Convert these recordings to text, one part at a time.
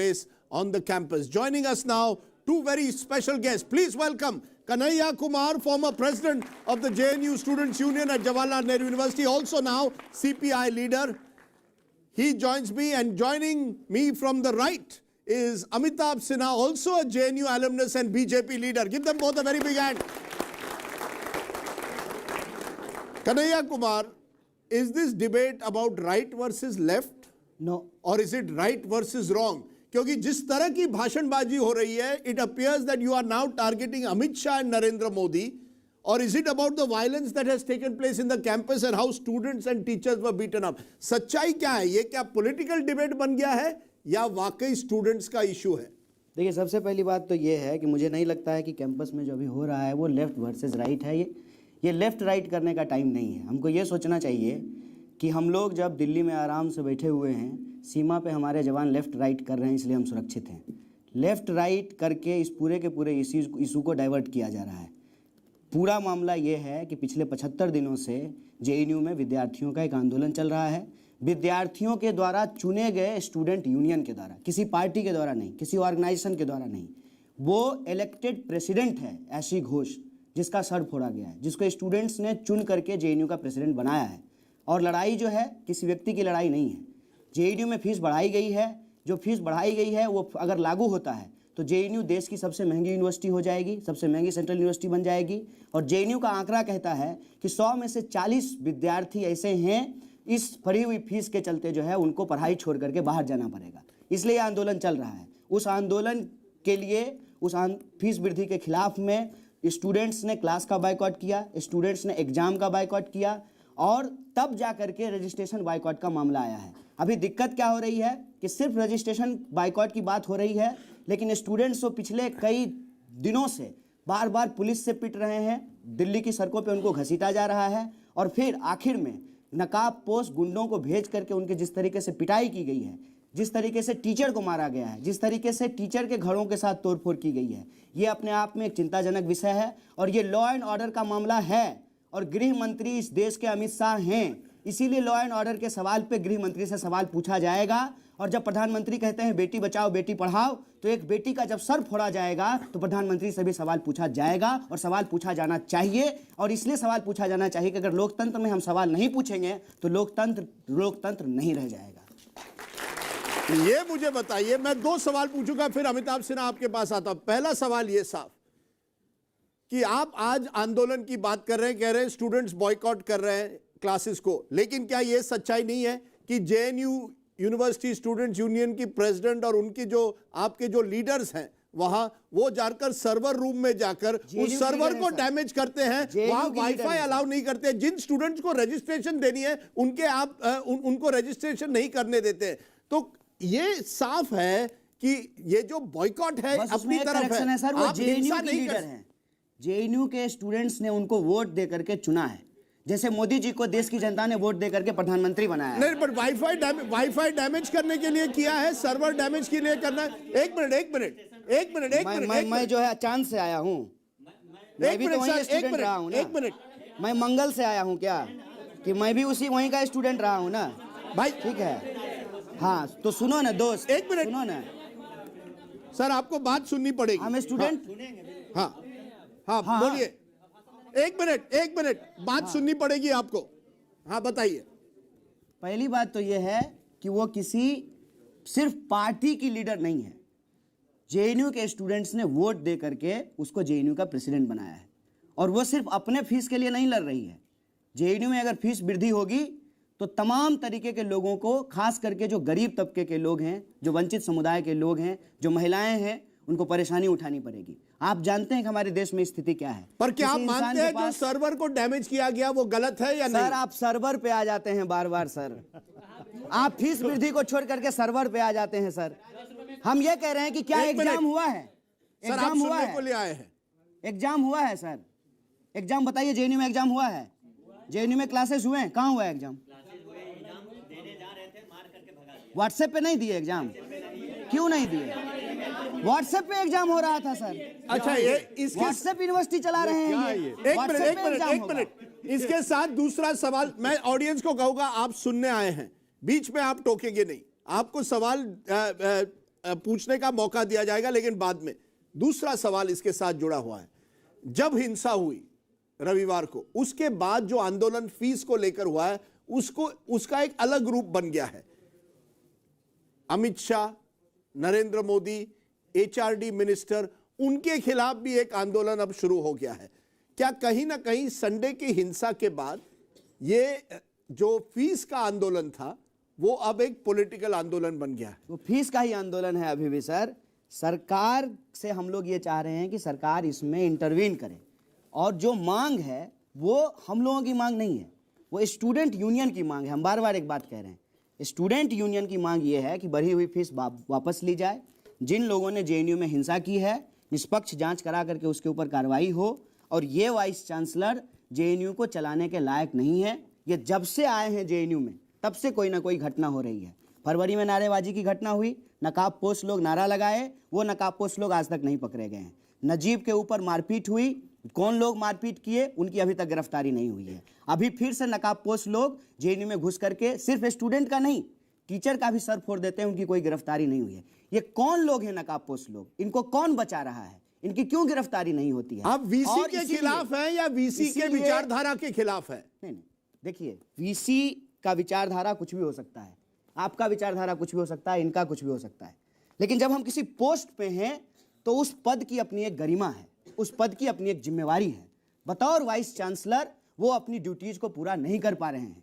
place on the campus. Joining us now, two very special guests. Please welcome Kanhaiya Kumar, former president of the JNU Students' Union at Jawaharlal Nehru University, also now CPI leader. He joins me, and joining me from the right is Amitabh Sinha, also a JNU alumnus and BJP leader. Give them both a very big hand. Kanhaiya Kumar, is this debate about right versus left? No. Or is it right versus wrong? क्योंकि जिस तरह की भाषणबाजी हो रही है, it appears that you are now targeting Amit Shah and Narendra Modi. Or is it about the violence that has taken place in the campus and how students and teachers were beaten up? सच्चाई क्या है? ये क्या political debate बन गया है या वाकई स्टूडेंट्स का इशू है? देखिए, सबसे पहली बात तो ये है कि मुझे नहीं लगता है कि कैंपस में जो अभी हो रहा है वो लेफ्ट वर्सेस राइट है। ये लेफ्ट राइट करने का टाइम नहीं है। हमको ये सोचना चाहिए कि हम लोग जब दिल्ली में आराम से बैठे हुए हैं, सीमा पे हमारे जवान लेफ़्ट राइट कर रहे हैं, इसलिए हम सुरक्षित हैं। लेफ़्ट राइट करके इस पूरे के पूरे इशू को डाइवर्ट किया जा रहा है। पूरा मामला ये है कि पिछले 75 दिनों से जेएनयू में विद्यार्थियों का एक आंदोलन चल रहा है। विद्यार्थियों के द्वारा चुने गए स्टूडेंट यूनियन के द्वारा, किसी पार्टी के द्वारा नहीं, किसी ऑर्गेनाइजेशन के द्वारा नहीं। वो इलेक्टेड प्रेसिडेंट है ऐसी घोष, जिसका सर फोड़ा गया है, जिसको स्टूडेंट्स ने चुन करके जेएनयू का प्रेसिडेंट बनाया है। और लड़ाई जो है किसी व्यक्ति की लड़ाई नहीं है। जेएनयू में फीस बढ़ाई गई है। जो फीस बढ़ाई गई है वो अगर लागू होता है तो जेएनयू देश की सबसे महंगी यूनिवर्सिटी हो जाएगी, सबसे महंगी सेंट्रल यूनिवर्सिटी बन जाएगी। और जेएनयू का आंकड़ा कहता है कि 100 में से 40 विद्यार्थी ऐसे हैं इस बढ़ी हुई फीस के चलते जो है उनको पढ़ाई छोड़ करके बाहर जाना पड़ेगा। इसलिए आंदोलन चल रहा है। उस आंदोलन के लिए, उस फीस वृद्धि के खिलाफ में स्टूडेंट्स ने क्लास का बायकॉट किया, स्टूडेंट्स ने एग्जाम का बायकॉट किया, और तब जा करके रजिस्ट्रेशन बायकॉट का मामला आया है। अभी दिक्कत क्या हो रही है कि सिर्फ रजिस्ट्रेशन बायकॉट की बात हो रही है, लेकिन स्टूडेंट्स तो पिछले कई दिनों से बार बार पुलिस से पिट रहे हैं, दिल्ली की सड़कों पे उनको घसीटा जा रहा है, और फिर आखिर में नकाब पोश गुंडों को भेज करके उनके जिस तरीके से पिटाई की गई है, जिस तरीके से टीचर को मारा गया है, जिस तरीके से टीचर के घरों के साथ तोड़फोड़ की गई है, ये अपने आप में एक चिंताजनक विषय है। और ये लॉ एंड ऑर्डर का मामला है, और गृह मंत्री इस देश के अमित शाह हैं। इसीलिए लॉ एंड ऑर्डर के सवाल पे गृह मंत्री से सवाल पूछा जाएगा। और जब प्रधानमंत्री कहते हैं बेटी बचाओ बेटी पढ़ाओ, तो एक बेटी का जब सर फोड़ा जाएगा तो प्रधानमंत्री से भी सवाल पूछा जाएगा, और सवाल पूछा जाना चाहिए। और इसलिए सवाल पूछा जाना चाहिए कि अगर लोकतंत्र में हम सवाल नहीं पूछेंगे तो लोकतंत्र नहीं रह जाएगा। ये मुझे बताइए, मैं 2 सवाल पूछूंगा, फिर अमिताभ सिन्हा आपके पास आता हूं। पहला सवाल ये साफ कि आप आज आंदोलन की बात कर रहे हैं, कह रहे हैं स्टूडेंट्स बॉयकॉट कर रहे हैं क्लासेस को, लेकिन क्या यह सच्चाई नहीं है कि जेएनयू यूनिवर्सिटी स्टूडेंट्स यूनियन की प्रेसिडेंट और उनकी जो आपके जो लीडर्स हैं वहां, वो जाकर सर्वर रूम में जाकर उस सर्वर को डैमेज करते हैं, वहां वाईफाई अलाउ नहीं करते, जिन स्टूडेंट्स को रजिस्ट्रेशन देनी है उनके आप उनको रजिस्ट्रेशन नहीं करने देते। तो ये साफ है कि ये जो बॉयकॉट है अपनी तरफ है, सर, वो जेएनयू के लीडर हैं। जेएनयू के स्टूडेंट्स ने उनको वोट दे करके चुना है, जैसे मोदी जी को देश की जनता ने वोट दे करके प्रधानमंत्री बनाया है। नहीं, पर वाईफाई डैमेज करने के लिए किया है, सर्वर डैमेज के लिए करना है। एक मिनट, मैं जो है चांद से आया हूँ, मैं भी तो वहीं स्टूडेंट रहा हूँ ना। एक मिनट, मैं मंगल से आया हूँ क्या, कि मैं भी वहीं का स्टूडेंट रहा हूँ ना भाई। ठीक है, हाँ, तो सुनो ना दोस्त, एक मिनट सुनो ना सर, आपको बात सुननी पड़ेगी। हम स्टूडेंट, हाँ, बोलिए। एक मिनट, बात सुननी पड़ेगी आपको। हाँ, बताइए। पहली बात तो यह है कि वो किसी सिर्फ पार्टी की लीडर नहीं है। जेएनयू के स्टूडेंट्स ने वोट दे करके उसको जेएनयू का प्रेसिडेंट बनाया है, और वो सिर्फ अपने फीस के लिए नहीं लड़ रही है। जेएनयू में अगर फीस वृद्धि होगी तो तमाम तरीके के लोगों को, खास करके जो गरीब तबके के लोग हैं, जो वंचित समुदाय के लोग हैं, जो महिलाएं हैं, उनको परेशानी उठानी पड़ेगी। आप जानते हैं कि हमारे देश में स्थिति क्या है। पर क्या आप मानते हैं जो सर्वर को डैमेज किया गया वो गलत है या नहीं? सर, आप सर्वर पे आ जाते हैं बार बार सर, आप फीस वृद्धि को छोड़ करके सर्वर पे आ जाते हैं सर। हम ये कह रहे हैं कि क्या एग्जाम हुआ है? एग्जाम हुआ है को ले आए हैं। एग्जाम हुआ है सर, एग्जाम बताइए। जेएनयू में एग्जाम हुआ है? जेएनयू में क्लासेस हुए हैं? कहाँ हुआ है एग्जाम? व्हाट्सएप पे नहीं दिए एग्जाम? क्यों नहीं दिए? व्हाट्सएप पे एग्जाम हो रहा था सर। अच्छा, ये इसके व्हाट्सएप यूनिवर्सिटी चला रहे हैं ये। एक मिनट, इसके साथ दूसरा सवाल मैं ऑडियंस को कहूंगा, आप सुनने आए हैं, बीच में आप टोकेंगे नहीं। आपको सवाल पूछने का मौका दिया जाएगा, लेकिन बाद में। दूसरा सवाल इसके साथ जुड़ा हुआ है, जब हिंसा हुई रविवार को, उसके बाद जो आंदोलन फीस को लेकर हुआ है, उसका एक अलग रूप बन गया है। अमित शाह, नरेंद्र मोदी, एचआरडी मिनिस्टर, उनके खिलाफ भी एक आंदोलन अब शुरू हो गया है। क्या कहीं ना कहीं संडे की हिंसा के बाद ये जो फीस का आंदोलन था वो अब एक पॉलिटिकल आंदोलन बन गया है? वो फीस का ही आंदोलन है अभी भी सर। सरकार से हम लोग ये चाह रहे हैं कि सरकार इसमें इंटरवीन करे, और जो मांग है वो हम लोगों की मांग नहीं है, वो स्टूडेंट यूनियन की मांग है। हम बार बार एक बात कह रहे हैं, स्टूडेंट यूनियन की मांग ये है कि बढ़ी हुई फीस वापस ली जाए। जिन लोगों ने जेएनयू में हिंसा की है, निष्पक्ष जांच करा करके उसके ऊपर कार्रवाई हो, और ये वाइस चांसलर जेएनयू को चलाने के लायक नहीं है। ये जब से आए हैं जेएनयू में तब से कोई ना कोई घटना हो रही है। फरवरी में नारेबाजी की घटना हुई, नकाबपोश लोग नारा लगाए, वो नकाबपोश लोग आज तक नहीं पकड़े गए हैं। नजीब के ऊपर मारपीट हुई, कौन लोग मारपीट किए उनकी अभी तक गिरफ्तारी नहीं हुई है। अभी फिर से नकाबपोश लोग जेएनयू में घुस करके सिर्फ स्टूडेंट का नहीं, टीचर का भी सर फोड़ देते हैं, उनकी कोई गिरफ्तारी नहीं हुई है। ये कौन लोग हैं नकाबपोश लोग? इनको कौन बचा रहा है? इनकी क्यों गिरफ्तारी नहीं होती है? आप वीसी के खिलाफ हैं या वीसी के विचारधारा के खिलाफ है? नहीं, देखिए, वीसी का विचारधारा कुछ भी हो सकता है, आपका विचारधारा कुछ भी हो सकता है, इनका कुछ भी हो सकता है, लेकिन जब हम किसी पोस्ट पे हैं तो उस पद की अपनी एक गरिमा है, उस पद की अपनी एक जिम्मेवारी है। बतौर वाइस चांसलर वो अपनी ड्यूटीज को पूरा नहीं कर पा रहे हैं।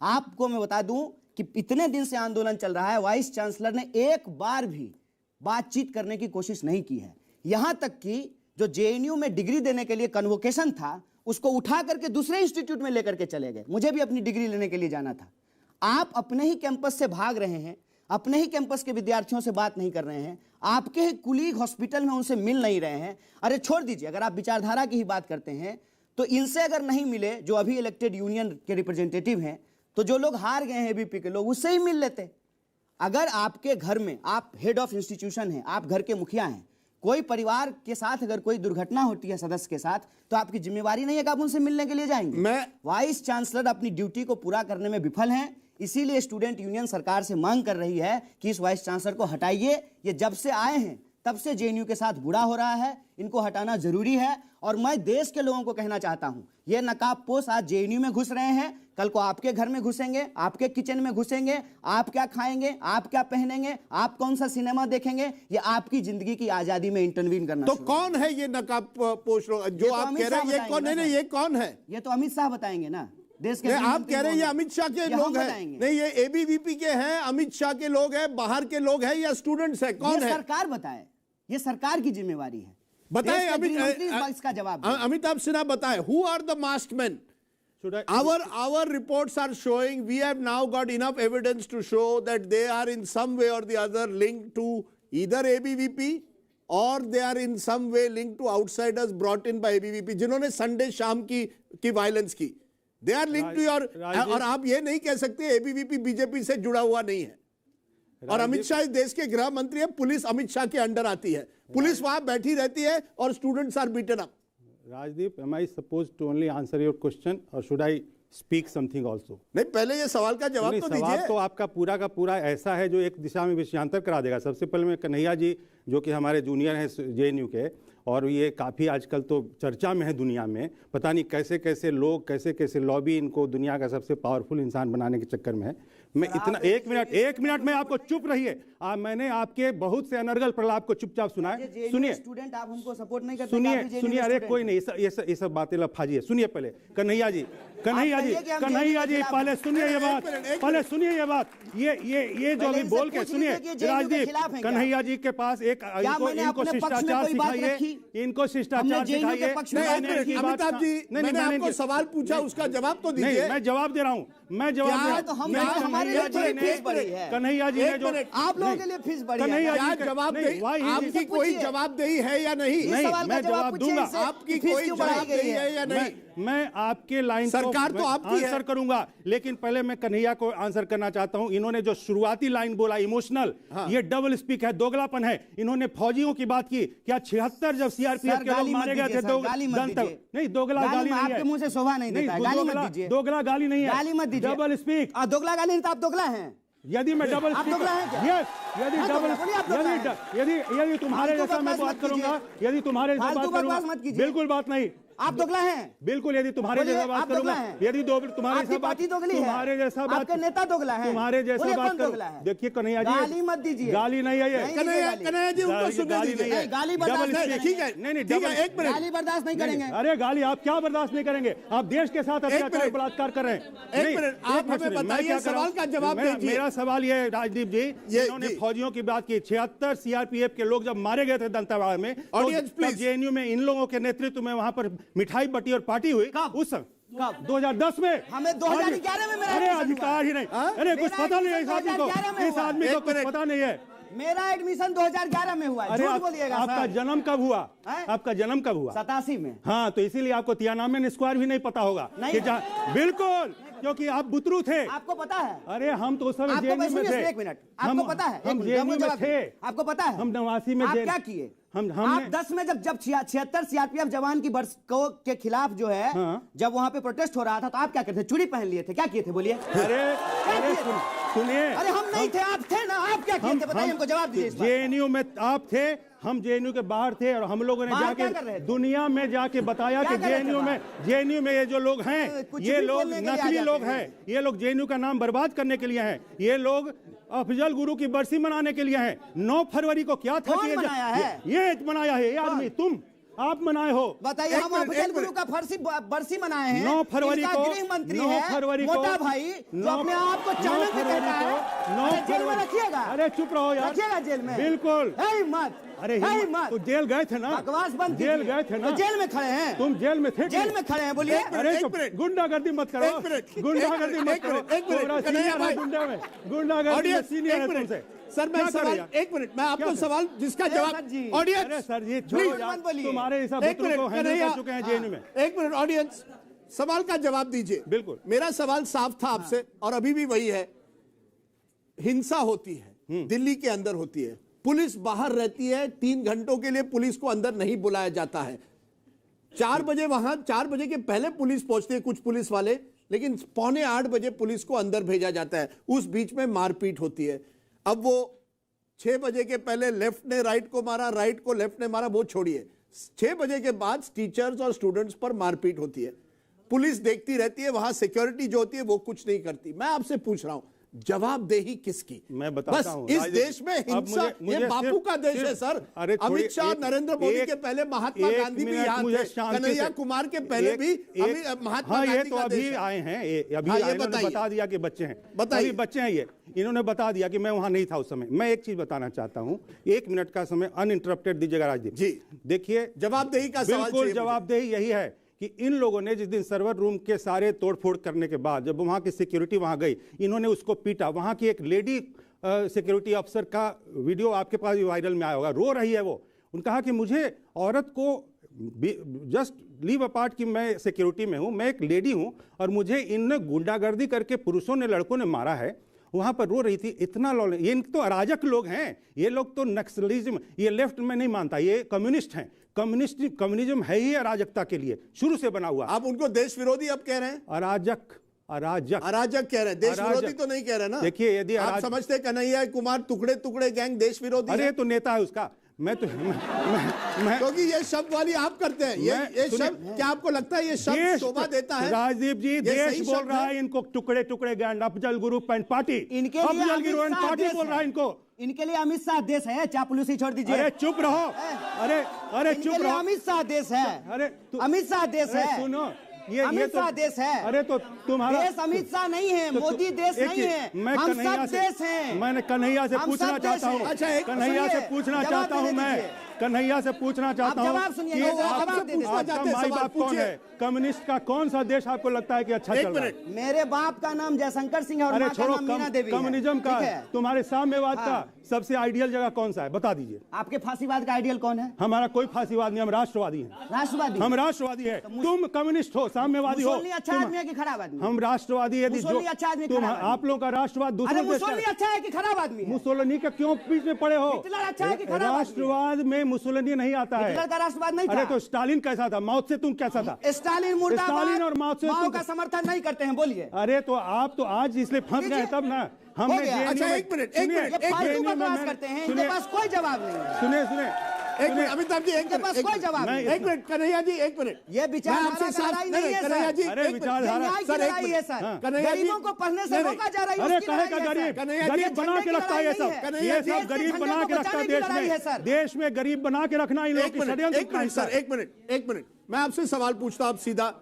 आपको मैं बता दूं कि इतने दिन से आंदोलन चल रहा है, वाइस चांसलर ने एक बार भी बातचीत करने की कोशिश नहीं की है। यहां तक कि जो जेएनयू में डिग्री देने के लिए कन्वोकेशन था, उसको उठा करके दूसरे इंस्टीट्यूट में लेकर के चले गए। मुझे भी अपनी डिग्री लेने के लिए जाना था। आप अपने ही कैंपस से भाग रहे हैं, अपने ही कैंपस के विद्यार्थियों से बात नहीं कर रहे हैं, आपके ही कुलीग हॉस्पिटल में उनसे मिल नहीं रहे हैं। अरे छोड़ दीजिए, अगर आप विचारधारा की ही बात करते हैं तो इनसे अगर नहीं मिले, जो अभी इलेक्टेड यूनियन के रिप्रेजेंटेटिव हैं, तो जो लोग हार गए हैं एबीपी के लोग, उससे ही मिल लेते। अगर आपके घर में, आप हेड ऑफ इंस्टीट्यूशन हैं, आप घर के मुखिया हैं, कोई परिवार के साथ अगर कोई दुर्घटना होती है सदस्य के साथ, तो आपकी जिम्मेवारी नहीं है कि आप उनसे मिलने के लिए जाएंगे। वाइस चांसलर अपनी ड्यूटी को पूरा करने में विफल हैं, इसीलिए स्टूडेंट यूनियन सरकार से मांग कर रही है कि इस वाइस चांसलर को हटाइए। ये जब से आए हैं तब से जेएनयू के साथ बुरा हो रहा है, इनको हटाना जरूरी है। और मैं देश के लोगों को कहना चाहता हूं, ये नकाबपोश आज जेएनयू में घुस रहे हैं, कल को आपके घर में घुसेंगे, आपके किचन में घुसेंगे। आप क्या खाएंगे, आप क्या पहनेंगे, आप कौन सा सिनेमा देखेंगे, ये आपकी जिंदगी की आजादी में इंटरवीन करना। तो कौन है ये नकाबपोश जो आप कह रहे हैं? ये कौन है? ये कौन है? ये तो अमित शाह बताएंगे ना, देश के। आप कह रहे हैं ये अमित शाह के लोग हैं? नहीं, ये एबीवीपी के हैं, अमित शाह के लोग हैं, बाहर के लोग हैं या स्टूडेंट्स हैं? कौन है? सरकार बताए, ये सरकार की जिम्मेवारी है। बताएं इसका जवाब अमिताभ सिन्हा बताएं, who are the masked men? Our reports are showing, we have now got enough evidence to show that they are in some way or the other linked to either ABVP or they are in some way linked to outsiders brought in by ABVP, जिन्होंने Sunday शाम की violence की। They are linked to your, और आप ये नहीं कह सकते ABVP बीजेपी से जुड़ा हुआ नहीं है। और अमित शाह इस देश के गृह मंत्री है, पुलिस अमित शाह के अंडर आती है, पुलिस वहां बैठी रहती है और students are beaten up. Rajdeep, am I supposed to only answer your question or should I speak something also? नहीं, पहले ये सवाल का जवाब तो दीजिए। सवाल तो आपका पूरा का पूरा ऐसा है जो एक दिशा में विषयांतर करा देगा। सबसे पहले मैं कन्हैया जी, जो कि हमारे जूनियर हैं जेएनयू के, और ये काफ़ी आजकल तो चर्चा में है दुनिया में, पता नहीं कैसे कैसे लोग, कैसे कैसे लॉबी इनको दुनिया का सबसे पावरफुल इंसान बनाने के चक्कर में है। मैं इतना एक मिनट में आपको चुप रहिए। मैंने आपके बहुत से अनर्गल प्रलाप को चुपचाप सुनाए। सुनिए, स्टूडेंट आप हमको सपोर्ट नहीं करते। सुनिए, अरे कोई नहीं, ये सब बातें लफाजिए। सुनिए पहले कन्हैया जी, पहले सुनिए ये बात, ये जो अभी बोल के सुनिए। राजदीप, कन्हैया जी के पास इनको शिष्टाचार सिखाइए, इनको शिष्टाचार सिखाइए। अमिताभ जी, मैंने आपको सवाल पूछा, उसका जवाब तो दीजिए। मैं जवाब दे रहा हूँ, कन्हैया जी ने जो आप लोगों के लिए फीस बढ़ी है, आपकी कोई जवाबदेही है या नहीं? मैं जवाब दूंगा। आपकी कोई जवाबदेही है या नहीं? मैं आपके लाइन सरकार तो आपकी है, आंसर करूंगा, लेकिन पहले मैं कन्हैया को आंसर करना चाहता हूं। इन्होंने जो शुरुआती लाइन बोला इमोशनल, ये डबल स्पीक है, दोगलापन है। इन्होंने फौजियों की बात की, क्या 76 जब सीआरपीएफ के लोग मारे गए थे, नहीं, दोगला गाली नहीं है, मुंह से शोभा नहीं देता है, गाली मत दीजिए। दोगला गाली नहीं है, गाली मत दीजिए, डबल स्पीक। दोगला गाली नहीं तो आप दोगला हैं। यदि मैं डबल आप दोगला हैं क्या? यस, यदि हाँ, डबल बोलिए आप दोगला हैं। यदि तुम्हारे फालतू जैसा मैं बकवास बात मत करूंगा, कीजिए। यदि तुम्हारे जैसा बात फालतू बकवास करूंगा, मत कीजिए। बिल्कुल बात नहीं, आप दोगला हैं। बिल्कुल यदि तुम्हारे बोलिए, जैसा बात आप दोगला करूंगा, हैं। यदि तुम्हारे आपकी जैसा बात, पार्टी दोगली है। तुम्हारे जैसा बात, आपके नेता दोगला है। तुम्हारे जैसा बोलिए, बात कौन करूं, दोगला है? देखिए कन्हैया जी, गाली मत दीजिए। गाली नहीं है ये, नहीं कन्हैया गाली। कन्हैया जी उनको सुनने गाली दीजिए। नहीं है, गाली बर्दाश्त डबल नहीं स्पीच। ठीक है, नहीं नहीं, ठीक डबल है, एक मिनट, गाली बर्दाश्त नहीं करेंगे। अरे गाली आप क्या बर्दाश्त नहीं करेंगे? आप देश के साथ अत्याचार मिनट। बलात्कार कर रहे हैं। एक नहीं, मिनट, आप हमें सुनिए, मैं बताइए, क्या कर रहा सवाल हूं? का जवाब दीजिए। मेरा सवाल ये है राजदीप जी, ये इन्होंने जी। फौजियों की बात की, 76 सीआरपीएफ के लोग जब मारे गए थे दंतेवाड़ा में, Audience, तो please। जेएनयू में इन लोगों के नेतृत्व में वहां पर मिठाई बटी और पार्टी हुई। कब? उस समय कब? 2010 में। हमें 2011 में मेरा अरे एडमिशन अधिकार ही नहीं, अरे कुछ मेरा पता नहीं है इस एडमिशन आदमी को, 2011 में इस हुआ। आदमी को एक कुछ मिनट। पता नहीं है। मेरा एडमिशन 2011 में हुआ है। अरे झूठ बोलिएगा आपका सर। जन्म कब हुआ? हैं? आपका जन्म कब हुआ? 87 में। हाँ, तो इसीलिए आपको तियानामेन स्क्वायर भी नहीं पता होगा। नहीं कि है। बिल्कुल, क्योंकि आप बुतरू थे। आपको पता है? अरे हम तो उस समय आपको जेएनयू में थे। एक मिनट, आपको पता है? हम एक जेएनयू मिनट, में जवाब थे। दीजिए। आपको पता है? हम 89 में आप जेल- क्या किए? हमने- आप 10 में जब 76 सीआरपीएफ जवान की बर्स को के खिलाफ जो है, हाँ। जब वहां पे प्रोटेस्ट हो रहा था, तो आप क्या करते थे? चूड़ी पहन लिए थे, क्या किए थे? बोलिए। अरे अरे सुनिए, अरे हम नहीं थे, आप थे ना, आप क्या किए थे? बताइए हमको, जवाब दीजिए इस बात। जेएनयू में आप थे, हम जेएनयू के बाहर थे, और हम लोगों ने बाहर क्या कर जाके रहे थे? दुनिया में जाके बताया क्या कि कर रहे थे जेएनयू में ये जो लोग हैं, कुछ ये भी लोग बोलने के लिए आ नकली जाते लोग हैं। हैं, ये लोग जेएनयू का नाम बर्बाद करने के लिए हैं, ये लोग अफजल गुरु की बरसी मनाने के लिए हैं। 9 फरवरी को क्या था? कौन कि ये मनाया है? ये मनाया है, ये आदमी, तुम आप मनाए हो। बताइए, एक हम मिनट, अफजल एक गुरु मिनट। का बरसी मनाए हैं। 9 फरवरी इनका को, गृह मंत्री 9 है, फरवरी को, मोटा भाई, जो अपने आप को 9 चाणक्य फरवरी कहता है। को, 9 अरे जेल में फरवरी, रखिएगा। अरे चुप रहो यार, रखिएगा जेल में। बिल्कुल। है मत, अरे है हिम्मत, मत। तो जेल गए थे ना? बकवास बंद जेल कीजिए। गए थे ना? तो जेल में खड़े हैं। तुम जेल में थे? जेल में खड़े हैं, बोलिए। एक मिनट, अरे एक तो मिनट। गुंडागर्दी मत करो, एक मिनट, गुंडागर्दी एक मत करो। मिनट, एक मिनट, तुम्हारा कन्हैया सीनियर है भाई। गुंडा में, गुंडागर्दी में ऑडियंस, सीनियर है एक मिनट। तुमसे। सर मैं क्या कर सवाल, रहे एक मिनट, मैं आपको क्या? सवाल जिसका अरे जवाब, सर जी। ऑडियंस, अरे सर ये छोड़ो प्लीज यार, मत बोलिए। तुम्हारे हिसाब एक बुतरू को मिनट, हैंडल कन्हैया, कर चुके हैं जेएनयू में। एक मिनट ऑडियंस, सवाल का जवाब दीजिए। बिल्कुल। मेरा सवाल साफ था आपसे, और अभी भी वही है। हिंसा होती है, दिल्ली के अंदर होती है, पुलिस बाहर रहती है, 3 घंटों के लिए पुलिस को अंदर नहीं बुलाया जाता है। 4 बजे वहां, 4 बजे के पहले पुलिस पहुंचती है, कुछ पुलिस वाले, लेकिन 7:45 बजे पुलिस को अंदर भेजा जाता है। उस बीच में मारपीट होती है। अब वो 6 बजे के पहले लेफ्ट ने राइट को मारा, राइट को लेफ्ट ने मारा, वो छोड़िए। 6 बजे के बाद टीचर्स और स्टूडेंट्स पर मारपीट होती है। पुलिस देखती रहती है, वहां सिक्योरिटी जो होती है वो कुछ नहीं करती। मैं आपसे पूछ रहा हूं, जवाबदेही किसकी? मैं बताता बस हूं, इस राजनीति- देश में अब हिंसा, मुझे ये बापू सिर्फ- का देश है सिर्फ- सर। अरे थोड़ी- अमित शाह, एक- नरेंद्र मोदी एक- के पहले महात्मा एक गांधी भी मिनट यहाँ मुझे थे, शांति कन्हैया से- कुमार के पहले एक- भी एक- महात्मा हाँ, ये गांधी तो का अभी देश है। आए हैं, अभी हाँ, ये इन्होंने बताइए। बता दिया कि बच्चे हैं, बताइए। अभी बच्चे हैं ये, इन्होंने बता दिया कि मैं वहां नहीं था उस समय। मैं एक चीज बताना चाहता हूं, 1 मिनट का समय अनइंटरप्टेड दीजिएगा राजदीप जी। देखिए, जवाबदेही का सवाल बिल्कुल चाहिए मुझे। जवाबदेही यही है कि इन लोगों ने जिस दिन सर्वर रूम के सारे तोड़फोड़ करने के बाद जब वहां की सिक्योरिटी वहां गई, इन्होंने उसको पीटा। वहां की एक लेडी सिक्योरिटी अफसर का वीडियो आपके पास भी वायरल में आया होगा, रो रही है वो। उन्होंने कहा कि मुझे औरत को जस्ट लीव अपार्ट कि मैं सिक्योरिटी में हूं, मैं एक लेडी हूं, और मुझे इनने गुंडागर्दी करके पुरुषों ने, लड़कों ने मारा है। वहां पर रो रही थी। इतना ये तो अराजक लोग हैं, ये लोग तो नक्सलिज्म, ये लेफ्ट में नहीं मानता, ये कम्युनिस्ट हैं। कम्युनिज्म है ही अराजकता के लिए शुरू से बना हुआ। आप उनको देश विरोधी अब कह रहे हैं? अराजक अराजक कह रहे हैं, देश विरोधी तो नहीं कह रहे ना। देखिए, यदि आप समझते कन्हैया कुमार टुकड़े टुकड़े गैंग देश विरोधी अरे है? तो नेता है उसका, मैं क्योंकि ये शब्द वाली आप करते हैं, ये शब्द, क्या आपको लगता है ये शब्द शोभा देता है? राजदीप जी, ये देश सही बोल शब्द रहा है? है इनको टुकड़े टुकड़े gang, Afzal Guru and party, इनके लिए अफजल अमित गुरु एंड शाह पार्टी देश बोल रहा है है। इनको। इनके लिए अमित शाह देश है, चापलूसी छोड़ दीजिए। अरे चुप रहो, अरे इनके चुप लिए रहो। अमित शाह देश है। अरे अमित शाह देश अरे है। सुनो, ये अमित तो शाह देश है। अरे तो तुम्हारा देश अमित शाह नहीं है, तो मोदी देश एक नहीं चीज, है, मैं हम कन्हैया सब से- देश हैं। मैंने कन्हैया से हम पूछना सब देश चाहता हूँ, हैं। अच्छा, एक कन्हैया से सुनिए, पूछना जवाब चाहता हूँ देने मैं, दीजिए। कन्हैया से पूछना चाहता हूँ जवाब सुनिए, कि जवाब आपका दे दीजिए। आपका चाहते हैं, माई सवाल बाप कौन पूछिए। है? कम्युनिस्ट का कौन सा देश आपको लगता है कि अच्छा एक चल रहा है? मिनट। मेरे बाप का नाम जयशंकर सिंह है और अरे माँ का छोड़ो, नाम मीना देवी है। कम्युनिज्म का, ठीक है? तुम्हारे साम्यवाद हाँ। का सबसे आइडियल जगह कौन सा है, बता दीजिए। आपके फांसीवाद का आइडियल कौन है? हमारा कोई फांसीवाद नहीं, हम राष्ट्रवादी हैं। राष्ट्रवादी। हम राष्ट्रवादी है, तुम कम्युनिस्ट हो, साम्यवादी हो, मुसोलिनी अच्छा आदमी है कि खराब आदमी? हम राष्ट्रवादी है। मुसोलिनी अच्छा आदमी, तुम खराब आदमी? आप लोगों का राष्ट्रवाद अरे दूसरे देश मुसोलिनी का। अच्छा है कि खराब आदमी है? मुसोलिनी का क्यों बीच में पड़े हो? हिटलर अच्छा है कि खराब आदमी? राष्ट्रवाद में मुसोलिनी नहीं आता है। हिटलर का राष्ट्रवाद नहीं था? अरे तो स्टालिन कैसा था? माओ से तुम कैसा था? स्टालिन मुर्दाबाद। स्टालिन और माओ से माओ का समर्थन नहीं करते हैं, बोलिए। अरे तो आप तो आज इसलिए फंस गए तब ना। हमने गया। अच्छा, एक मिनट, एक मिनट, ये फालतू बकवास करते हैं, इनके पास कोई जवाब नहीं है। सुने एक मिनट अमिताभ जी, एक इनके पास कोई जवाब नहीं। एक मिनट कन्हैया जी, एक मिनट। ये विचारधारा का लड़ाई नहीं है कन्हैया जी, अरे विचारधारा न्याय की सर, एक लड़ाई है सर। हाँ। कन्हैया जी, गरीबों को पढ़ने से रोका जा रहा है, अरे उसकी कहे लड़ाई का है सर। गरीब कन्हैया जी, गरीब बना के रखता है ये सब। कन्हैया ये जी, सब गरीब बना के रखता है देश में। देश में गरीब बना के रखना इन लोगों की षड्यंत्र एक मिनट सर, एक मिनट मैं आपसे सवाल पूछता हूं, आप सीधा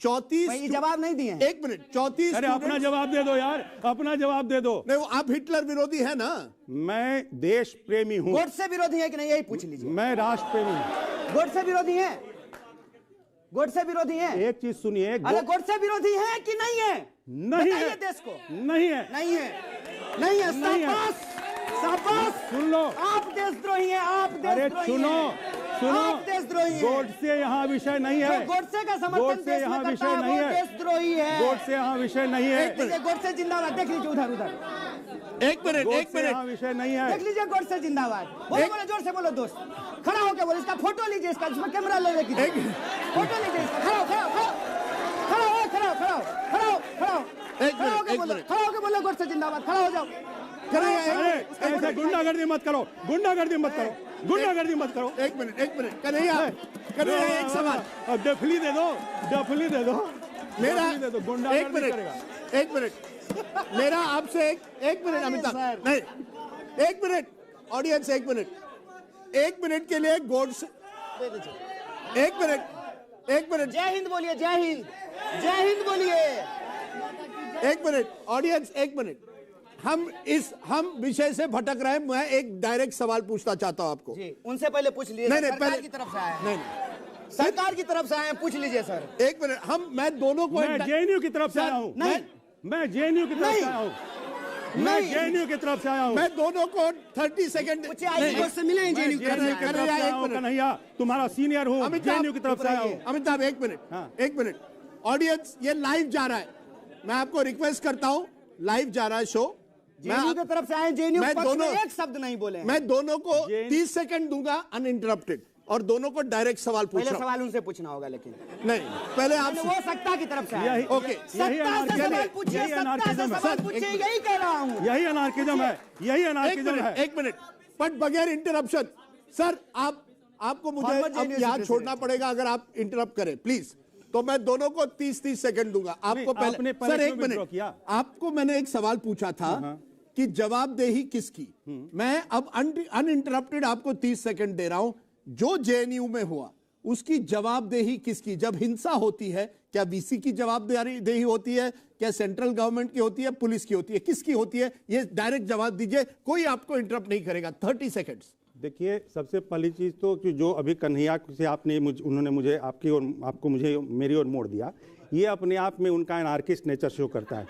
34 भाई, जवाब नहीं दिए। एक मिनट 34 अरे अपना जवाब दे दो यार, अपना जवाब दे दो। नहीं, वो आप हिटलर विरोधी है ना? मैं देश प्रेमी हूँ, गोडसे विरोधी है कि नहीं, यही पूछ लीजिए। मैं राष्ट्र प्रेमी हूँ। गोडसे विरोधी है? गोडसे विरोधी है? एक चीज सुनिए, अरे गोडसे विरोधी है कि नहीं है? नहीं बताइए है, देश को। नहीं है, नहीं है, नहीं है। नहीं है। शाबाश, शाबाश। सुन लो। आप देशद्रोही हैं, आप अरे देशद्रोही सुनो हैं। सुनो, आप देशद्रोही हैं। गोडसे यहाँ विषय नहीं है। जो गोडसे का समर्थन गोडसे देश यहाँ में करता विषय है, नहीं वो है। देशद्रोही है। गोडसे यहाँ विषय नहीं है। देखिए, गोडसे जिंदाबाद। देख लीजिए उधर उधर, एक मिनट, एक गोडसे यहाँ मिनट विषय नहीं है। देख लीजिए गोडसे जिंदाबाद। बोलो बोलो, जोर से बोलो दोस्त। खड़ा होकर बोलो, इसका फोटो लीजिए, इसका इसमें कैमरा ले लेके फोटो लीजिए इसका। खड़ा हो, खड़ा हो, खड़ा हो, खड़ा हो, खड़ा हो, खड़ा हो, खड़ा हो, एक खड़ा होकर मिनट, बोलो, एक मिनट। खड़ा होकर बोलो गोडसे जिंदाबाद। खड़ा हो जाओ। अरे ऐसे गुंडागर्दी मत करो, गुंडागर्दी मत करो, गुंडागर्दी मत करो। एक मिनट कन्हैया, कन्हैया एक सवाल अब डफली दे दो, डफली दे दो, मेरा, डफली दे दो, एक गुंडागर्दी मिनट करेगा। एक मिनट मेरा आपसे एक मिनट अमिताभ, नहीं, एक मिनट ऑडियंस, एक मिनट के लिए गोडसे, एक मिनट जय हिंद बोलिए, जय हिंद, जय हिंद बोलिए। एक मिनट ऑडियंस, एक मिनट। हम विषय से भटक रहे हैं। मैं एक डायरेक्ट सवाल पूछना चाहता हूं आपको। जी, उनसे पहले पूछ लीजिए। नहीं, सरकार पहले की तरफ से आए हैं। नहीं, सरकार की तरफ से आए हैं, पूछ लीजिए सर। एक मिनट, मैं दोनों को मैं जेएनयू की तरफ से आया हूँ। नहीं, मैं जेएनयू की तरफ से आया हूँ। मैं नहीं। जेएनयू की तरफ से आया हूँ। मैं दोनों को 30 सेकंड पूछिए, आई गोड से मिले हैं मैं जेएनयू की तरफ जेएनयू से की आए तरफ हैं। से आया हूँ। कन्हैया तुम्हारा सीनियर हूँ, जेएनयू की तरफ से आया हूँ। अमिताभ, एक हाँ। मिनट ऑडियंस, ये लाइव जा रहा है। मैं आपको रिक्वेस्ट करता हूं, लाइव जा रहा है शो। जेएनयू की तरफ से आए हैं, जेएनयू मैं पक्ष में दोनों- एक शब्द नहीं बोले हैं। मैं दोनों को जेएनयू 30 सेकंड दूंगा अनइंटरप्टेड, और दोनों को डायरेक्ट सवाल पूछ पहले रहा हूं। सवाल उनसे पूछना होगा, लेकिन नहीं, पहले आप वो सत्ता की तरफ से आए हैं। यही ओके, यही सत्ता से अनार्किज्म सवाल है, पूछिए, यही सत्ता से अनार्किज्म है, सवाल पूछिए, यही कह रहा हूँ। यही अनार्किज्म है, यही अनार्किज्म है। एक मिनट बट बगैर इंटरप्शन। सर आपको मुझे Former अब JNU याद president। छोड़ना पड़ेगा अगर आप इंटरप्ट करें प्लीज। तो मैं दोनों को 30 सेकंड दूंगा। आपको नहीं, आपने पहले पहले सर एक क्यों withdraw मिनट, किया? आपको मैंने एक सवाल पूछा था कि जवाबदेही किसकी। मैं अब अनइंटरप्टेड आपको 30 सेकंड दे रहा हूं। जो जेएनयू में हुआ उसकी जवाबदेही किसकी? जब हिंसा होती है, क्या वीसी की जवाबदेही होती है, क्या सेंट्रल गवर्नमेंट की होती है, पुलिस की होती है, किसकी होती है? ये डायरेक्ट जवाब दीजिए, कोई आपको इंटरप्ट नहीं करेगा। 30 सेकंड्स। देखिए, सबसे पहली चीज़ तो कि जो अभी कन्हैया से उन्होंने मुझे आपकी और आपको मुझे मेरी ओर मोड़ दिया, ये अपने आप में उनका एनार्किस्ट नेचर शो करता है।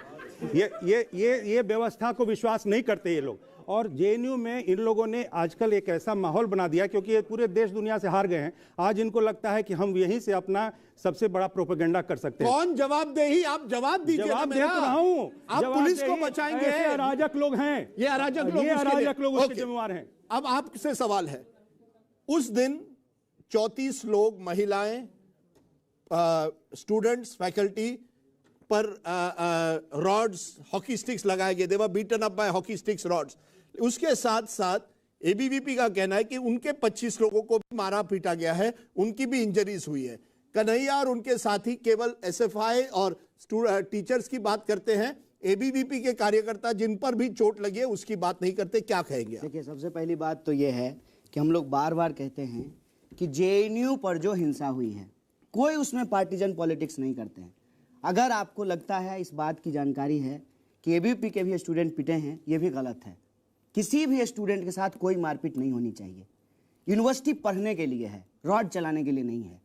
ये व्यवस्था को विश्वास नहीं करते ये लोग। और जेएनयू में इन लोगों ने आजकल एक ऐसा माहौल बना दिया, क्योंकि ये पूरे देश दुनिया से हार गए हैं। आज इनको लगता है कि हम यहीं से अपना सबसे बड़ा प्रोपेगेंडा कर सकते हैं। कौन जवाबदेही? आप जवाब दीजिए। जवाब ना दे मेरा। तो रहा हूं। आप पुलिस को बचाएंगे? ऐसे अराजक लोग हैं, ये अराजक लोग, ये अराजक लोग उसके जिम्मेवार हैं। अब आपसे सवाल है, उस दिन 34 लोग, महिलाएं, स्टूडेंट्स, फैकल्टी पर रॉड्स, हॉकी स्टिक्स लगाए गए। They were beaten up by hockey sticks, rods. उसके साथ साथ एबीवीपी का कहना है कि उनके 25 लोगों को भी मारा पीटा गया है, उनकी भी इंजरीज हुई है। कन्हैया और उनके साथी केवल एसएफआई और टीचर्स की बात करते हैं। एबीवीपी के कार्यकर्ता जिन पर भी चोट लगी है उसकी बात नहीं करते। क्या कहेंगे आप? देखिए, सबसे पहली बात तो ये है कि हम लोग बार बार कहते हैं कि जेएनयू पर जो हिंसा हुई है, कोई उसमें पार्टीजन पॉलिटिक्स नहीं करते हैं। अगर आपको लगता है, इस बात की जानकारी है कि एबीवीपी के भी स्टूडेंट पिटे हैं, ये भी गलत है। किसी भी स्टूडेंट के साथ कोई मारपीट नहीं होनी चाहिए। यूनिवर्सिटी पढ़ने के लिए है, रॉड चलाने के लिए नहीं है।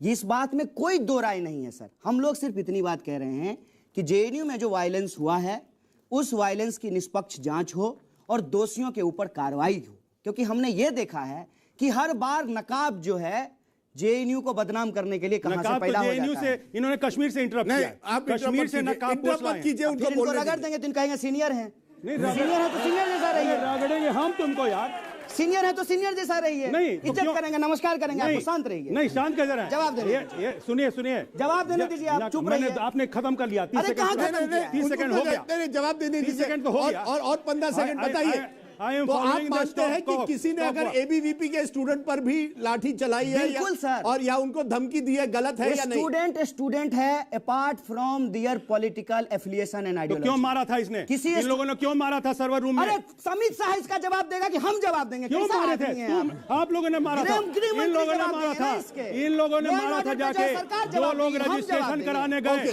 इस बात में कोई दो राय नहीं है सर। हम लोग सिर्फ इतनी बात कह रहे हैं कि जेएनयू में जो वायलेंस हुआ है, उस वायलेंस की निष्पक्ष जांच हो और दोषियों के ऊपर कार्रवाई हो। क्योंकि हमने ये देखा है कि हर बार नकाब जो है जेएनयू को बदनाम करने के लिए कहां से नकाब पैदा तो हो जेएनयू जाता से है? इन्होंने कश्मीर से इंटरप्ट नहीं, किया, आप कश्मीर से नकाब पोस्ट लाए मत हैं। कीजिए, फिर उनको इनको बोलने रगड़ दीजिए। देंगे तो इनका कहेंगे सीनियर हैं। नहीं, सीनियर है तो सीनियर जैसा रही है, रगड़ेंगे हम तुमको यार। सीनियर है तो सीनियर जैसा रही है, नहीं, तो इज्जत क्यों? करेंगे, नमस्कार करेंगे, आपको शांत रहिए। नहीं, शांत कैसे रहे? जवाब देने ये सुनिए सुनिए, जवाब देने दीजिए, आप चुप मैंने रहिए। आपने खत्म कर लिया। 30 अरे कहाँ सेकंड खत्म किया? 30 सेकंड हो गया। नहीं, जवाब देने 30 दीजिए। सेकंड तो हो गया। और 15 सेकंड बताइए। तो आप मानते हैं कि किसी ने अगर एबीवीपी के स्टूडेंट पर भी लाठी चलाई है बिल्कुल सर। और या उनको धमकी दी है, गलत है या नहीं? स्टूडेंट है apart from there political affiliation and तो आइडियोलॉजी। क्यों मारा था इसने? इन लोगों ने क्यों मारा था सर्वर रूम में? अरे समित शाह इसका जवाब देगा कि हम जवाब देंगे? क्यों कैसा मारे थे? आदमी हैं आप लोगों ने मारा था, इन लोगों ने मारा था, इन लोगों ने मारा था जाके। जो लोग रजिस्ट्रेशन कराने गए,